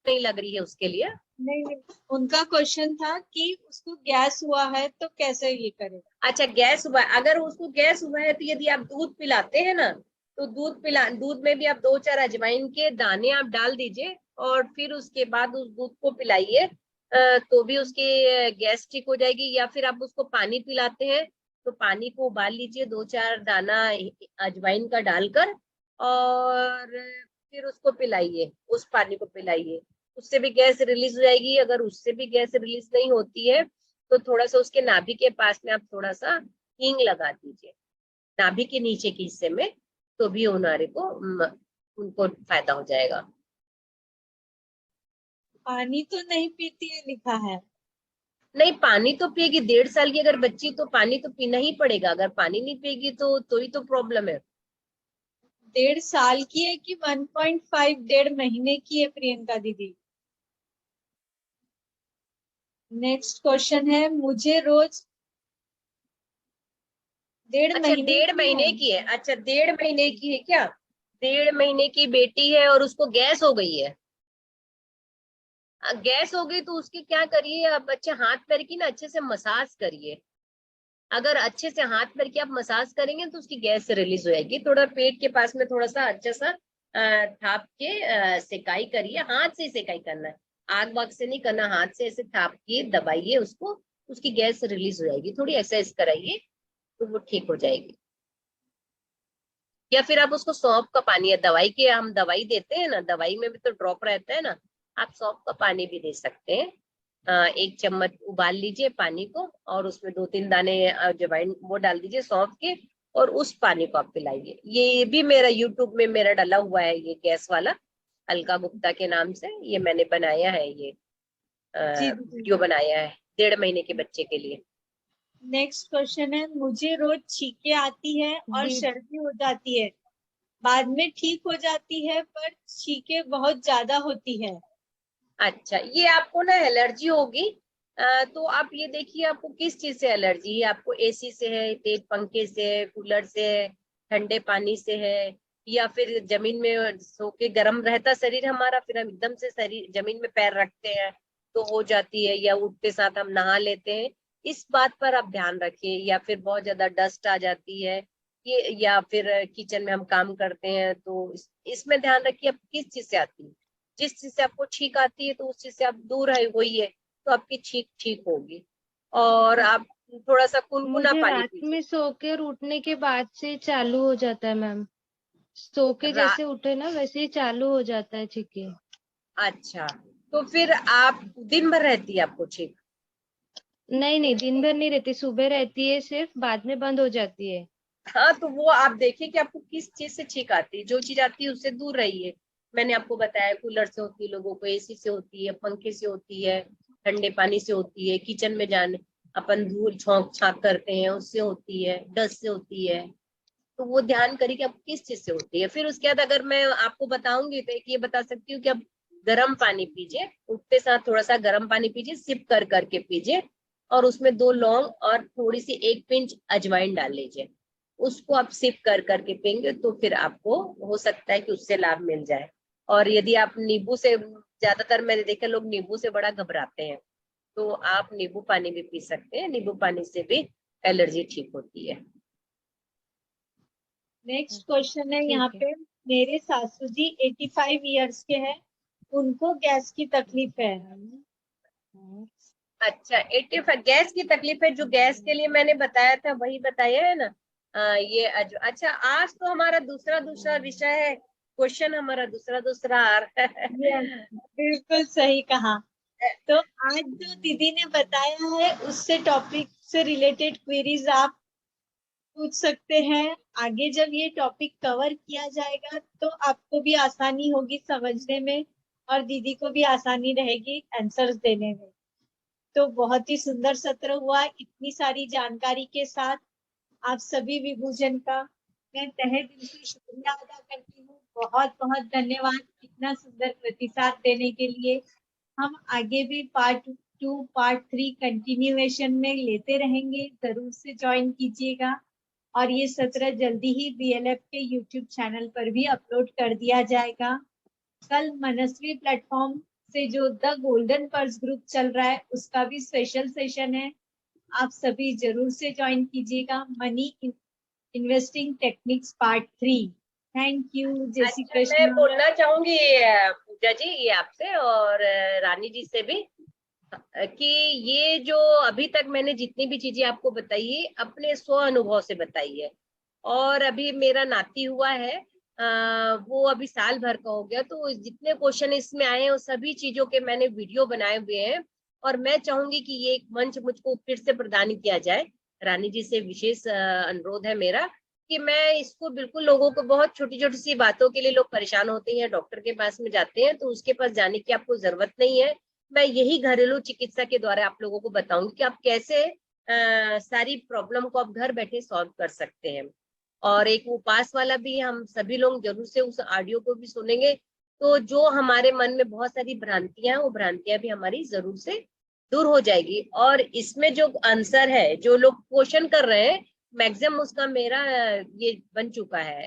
[SPEAKER 2] नहीं लग रही है उसके लिए।
[SPEAKER 1] नहीं नहीं, उनका क्वेश्चन था कि उसको गैस हुआ है तो कैसे ये करे।
[SPEAKER 2] अच्छा, गैस हुआ है, अगर उसको गैस हुआ है तो यदि आप दूध पिलाते हैं ना, तो दूध में भी आप 2-4 अजवाइन के दाने आप डाल दीजिए और फिर उसके बाद उस दूध को पिलाइए। तो भी उसकी गैस ठीक हो जाएगी। या फिर आप उसको पानी पिलाते हैं तो पानी को उबाल लीजिए, 2-4 दाना अजवाइन का डालकर, और फिर उसको पिलाइए, उस पानी को पिलाइए। उससे भी गैस रिलीज हो जाएगी। अगर उससे भी गैस रिलीज नहीं होती है तो थोड़ा सा उसके नाभि के पास में आप थोड़ा सा हींग लगा दीजिए, नाभि के नीचे के हिस्से में, तो भी उनारे को उनको फायदा हो जाएगा।
[SPEAKER 1] पानी तो नहीं पीती है लिखा है।
[SPEAKER 2] नहीं, पानी तो पिएगी। 1.5 साल की अगर बच्ची, तो पानी तो पीना ही पड़ेगा। अगर पानी नहीं पिएगी तो ही तो प्रॉब्लम है।
[SPEAKER 1] 1.5 साल की है कि 1.5 1.5 महीने की है प्रियंका दीदी। नेक्स्ट क्वेश्चन है, मुझे रोज 1.5
[SPEAKER 2] अच्छा,
[SPEAKER 1] महीने
[SPEAKER 2] डेढ़
[SPEAKER 1] की है।
[SPEAKER 2] महीने की है। अच्छा, 1.5 महीने की है क्या? 1.5 महीने की बेटी है और उसको गैस हो गई है। गैस हो गई तो उसकी क्या करिए आप, अच्छे हाथ पैर की ना अच्छे से मसाज करिए। अगर अच्छे से हाथ पैर की आप मसाज करेंगे तो उसकी गैस रिलीज हो जाएगी। थोड़ा पेट के पास में थोड़ा सा अच्छा सा थाप के सेकाई करिए, हाथ से सेकाई करना है, आग वाग से नहीं करना, हाथ से ऐसे थाप के दबाइए उसको, उसकी गैस रिलीज हो जाएगी। थोड़ी एक्सरसाइज कराइए तो वो ठीक हो जाएगी। या फिर आप उसको सौंफ का पानी, है दवाई के, हम दवाई देते हैं ना, दवाई में भी तो ड्रॉप रहता है ना, आप सौंफ का पानी भी दे सकते हैं। 1 चम्मच उबाल लीजिए पानी को और उसमें 2-3 दाने अजवाइन वो डाल दीजिए सौंफ के, और उस पानी को आप पिलाइए। ये भी मेरा यूट्यूब में मेरा डला हुआ है, ये गैस वाला, अलका गुप्ता के नाम से ये मैंने बनाया है, ये
[SPEAKER 1] जी
[SPEAKER 2] वीडियो बनाया है 1.5 महीने के बच्चे के लिए।
[SPEAKER 1] नेक्स्ट क्वेश्चन है, मुझे रोज छींके आती है और
[SPEAKER 3] जी।
[SPEAKER 1] सर्दी हो जाती है, बाद में ठीक हो जाती है, पर छींके बहुत ज्यादा होती है।
[SPEAKER 2] अच्छा, ये आपको ना एलर्जी होगी। तो आप ये देखिए आपको किस चीज से एलर्जी है, आपको एसी से है, तेज पंखे से है, कूलर से है, ठंडे पानी से है, या फिर जमीन में सो के गर्म रहता शरीर हमारा, फिर हम एकदम से शरीर जमीन में पैर रखते हैं तो हो जाती है, या उठते साथ हम नहा लेते हैं। इस बात पर आप ध्यान रखिए। या फिर बहुत ज्यादा डस्ट आ जाती है, ये, या फिर किचन में हम काम करते हैं तो इसमें ध्यान रखिए आप किस चीज से आती है। जिस चीज से आपको छींक आती है तो उस चीज से आप दूर होइए तो आपकी छींक ठीक होगी। और आप थोड़ा सा कुनकुना
[SPEAKER 3] मुझे
[SPEAKER 2] पानी
[SPEAKER 3] रात
[SPEAKER 2] पीजिए।
[SPEAKER 3] में सो के उठने के बाद से चालू हो जाता है मैम, सो के
[SPEAKER 2] रा-
[SPEAKER 3] जैसे उठे ना वैसे ही चालू हो जाता है छींके।
[SPEAKER 2] अच्छा, तो फिर आप दिन भर रहती है आपको छींक?
[SPEAKER 3] नहीं नहीं, दिन भर नहीं रहती, सुबह रहती है सिर्फ, बाद में बंद हो जाती है।
[SPEAKER 2] हाँ, तो वो आप देखिए कि आपको किस चीज से छींक आती है, जो चीज आती है उससे दूर रहिए। मैंने आपको बताया कूलर से होती है लोगों को, एसी से होती है, पंखे से होती है, ठंडे पानी से होती है, किचन में जाने अपन धूल छोंक छाक करते हैं उससे होती है, डस्ट से होती है। तो वो ध्यान करिए कि आपको किस चीज से होती है। फिर उसके बाद अगर मैं आपको बताऊंगी तो एक ये बता सकती हूँ कि आप गर्म पानी पीजिए, उठते साथ थोड़ा सा गर्म पानी पीजिए, सिप कर करके पीजिए, और उसमें 2 लौंग और थोड़ी सी 1 पिंच अजवाइन डाल लीजिए, उसको आप सिप कर करके पियेंगे तो फिर आपको हो सकता है कि उससे लाभ मिल जाए। और यदि आप नींबू से, ज्यादातर मैंने देखा लोग नींबू से बड़ा घबराते हैं, तो आप नींबू पानी भी पी सकते हैं, नींबू पानी से भी एलर्जी ठीक होती है।
[SPEAKER 1] नेक्स्ट क्वेश्चन है यहाँ
[SPEAKER 3] ठीक है।
[SPEAKER 1] पे, मेरे सासू जी 85 इयर्स के हैं, उनको गैस की तकलीफ है।
[SPEAKER 2] अच्छा, 85 गैस की तकलीफ है, जो गैस के लिए मैंने बताया था वही बताया है ना। अच्छा, आज तो हमारा दूसरा दूसरा विषय है, क्वेश्चन हमारा दूसरा दूसरा आ रहा
[SPEAKER 1] Yes,
[SPEAKER 2] है।
[SPEAKER 1] बिल्कुल सही कहा। तो आज जो दीदी ने बताया है उससे टॉपिक से रिलेटेड क्वेरीज आप पूछ सकते हैं। आगे जब ये टॉपिक कवर किया जाएगा तो आपको भी आसानी होगी समझने में और दीदी को भी आसानी रहेगी आंसर्स देने में। तो बहुत ही सुंदर सत्र हुआ, इतनी सारी जानकारी के साथ आप सभी विभूजन का मैं तहे दिल से शुक्रिया अदा करती हूँ। बहुत बहुत धन्यवाद इतना सुंदर प्रतिसाद देने के लिए। हम आगे भी पार्ट 2 पार्ट 3 कंटिन्यूएशन में लेते रहेंगे, जरूर से ज्वाइन कीजिएगा। और ये सत्र जल्दी ही BLF के YouTube चैनल पर भी अपलोड कर दिया जाएगा। कल मनस्वी प्लेटफॉर्म से जो द गोल्डन पर्स ग्रुप चल रहा है उसका भी स्पेशल सेशन है, आप सभी जरूर से ज्वाइन कीजिएगा। Money investing techniques part 3। Thank you, जय श्री
[SPEAKER 2] अच्छा, मैं
[SPEAKER 1] कृष्ण।
[SPEAKER 2] बोलना चाहूंगी पूजा जी ये आपसे और रानी जी से भी, कि ये जो अभी तक मैंने जितनी भी चीजें आपको बताई है अपने स्व अनुभव से बताई है। और अभी मेरा नाती हुआ है, वो अभी साल भर का हो गया, तो जितने क्वेश्चन इसमें आए हैं उस सभी चीजों के मैंने वीडियो बनाए हुए हैं। और मैं चाहूंगी कि ये एक मंच मुझको फिर से प्रदान किया जाए। रानी जी से विशेष अनुरोध है मेरा कि मैं इसको बिल्कुल, लोगों को बहुत छोटी छोटी सी बातों के लिए लोग परेशान होते हैं, डॉक्टर के पास में जाते हैं, तो उसके पास जाने की आपको जरूरत नहीं है। मैं यही घरेलू चिकित्सा के द्वारा आप लोगों को बताऊंगी कि आप कैसे सारी प्रॉब्लम को आप घर बैठे सॉल्व कर सकते हैं। और एक उपास वाला भी हम सभी लोग जरूर से उस ऑडियो को भी सुनेंगे, तो जो हमारे मन में बहुत सारी भ्रांतियां हैं वो भ्रांतियां भी हमारी जरूर से दूर हो जाएगी। और इसमें जो आंसर है, जो लोग क्वेश्चन कर रहे हैं, मैक्सिमम उसका मेरा ये बन चुका है,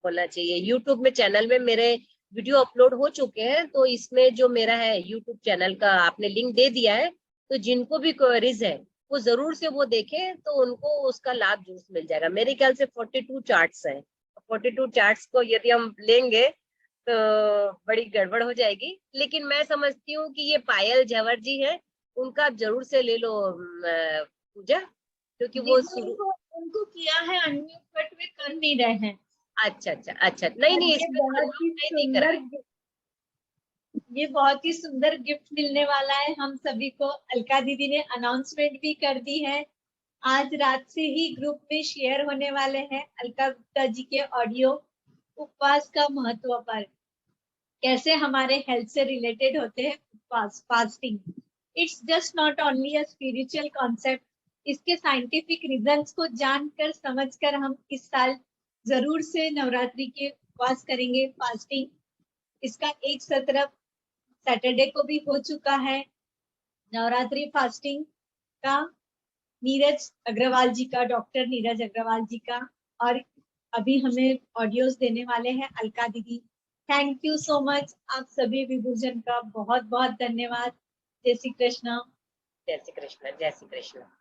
[SPEAKER 2] बोलना चाहिए यूट्यूब में चैनल में मेरे वीडियो अपलोड हो चुके हैं। तो इसमें जो मेरा है यूट्यूब चैनल का आपने लिंक दे दिया है, तो जिनको भी क्वेरीज है वो जरूर से वो देखें, तो उनको उसका लाभ जरूर मिल जाएगा। मेरे ख्याल से 42 चार्ट्स हैं, 42 चार्ट्स को यदि हम लेंगे तो बड़ी गड़बड़ हो जाएगी। लेकिन मैं समझती हूँ कि ये पायल झवर जी है, उनका आप जरूर से ले लो पूजा, क्योंकि वो
[SPEAKER 1] उनको किया है अनम्यूट बट वे कर नहीं रहे हैं।
[SPEAKER 2] अच्छा अच्छा अच्छा, नहीं नहीं,
[SPEAKER 1] ये
[SPEAKER 2] इसमें तो
[SPEAKER 1] बहुत ही
[SPEAKER 2] unmute नहीं करा है।
[SPEAKER 1] ये बहुत ही सुंदर गिफ्ट मिलने वाला है हम सभी को। अलका दीदी ने अनाउंसमेंट भी कर दी है। आज रात से ही ग्रुप में शेयर होने वाले हैं अलका गुप्ता जी के ऑडियो, उपवास का महत्व पर, कैसे हमारे हेल्थ से रिलेटेड होते हैं उपवास, fasting. It's just not only a spiritual concept, इसके साइंटिफिक रीजंस को जानकर समझकर हम इस साल जरूर से नवरात्रि के उपवास करेंगे, फास्टिंग। इसका एक सत्र सैटरडे को भी हो चुका है नवरात्रि फास्टिंग का, नीरज अग्रवाल जी का, डॉक्टर नीरज अग्रवाल जी का, और अभी हमें ऑडियोज देने वाले हैं अलका दीदी। थैंक यू सो मच, आप सभी विभूजन का बहुत बहुत धन्यवाद। जय श्री कृष्ण।
[SPEAKER 2] जय श्री कृष्ण, जय श्री कृष्ण।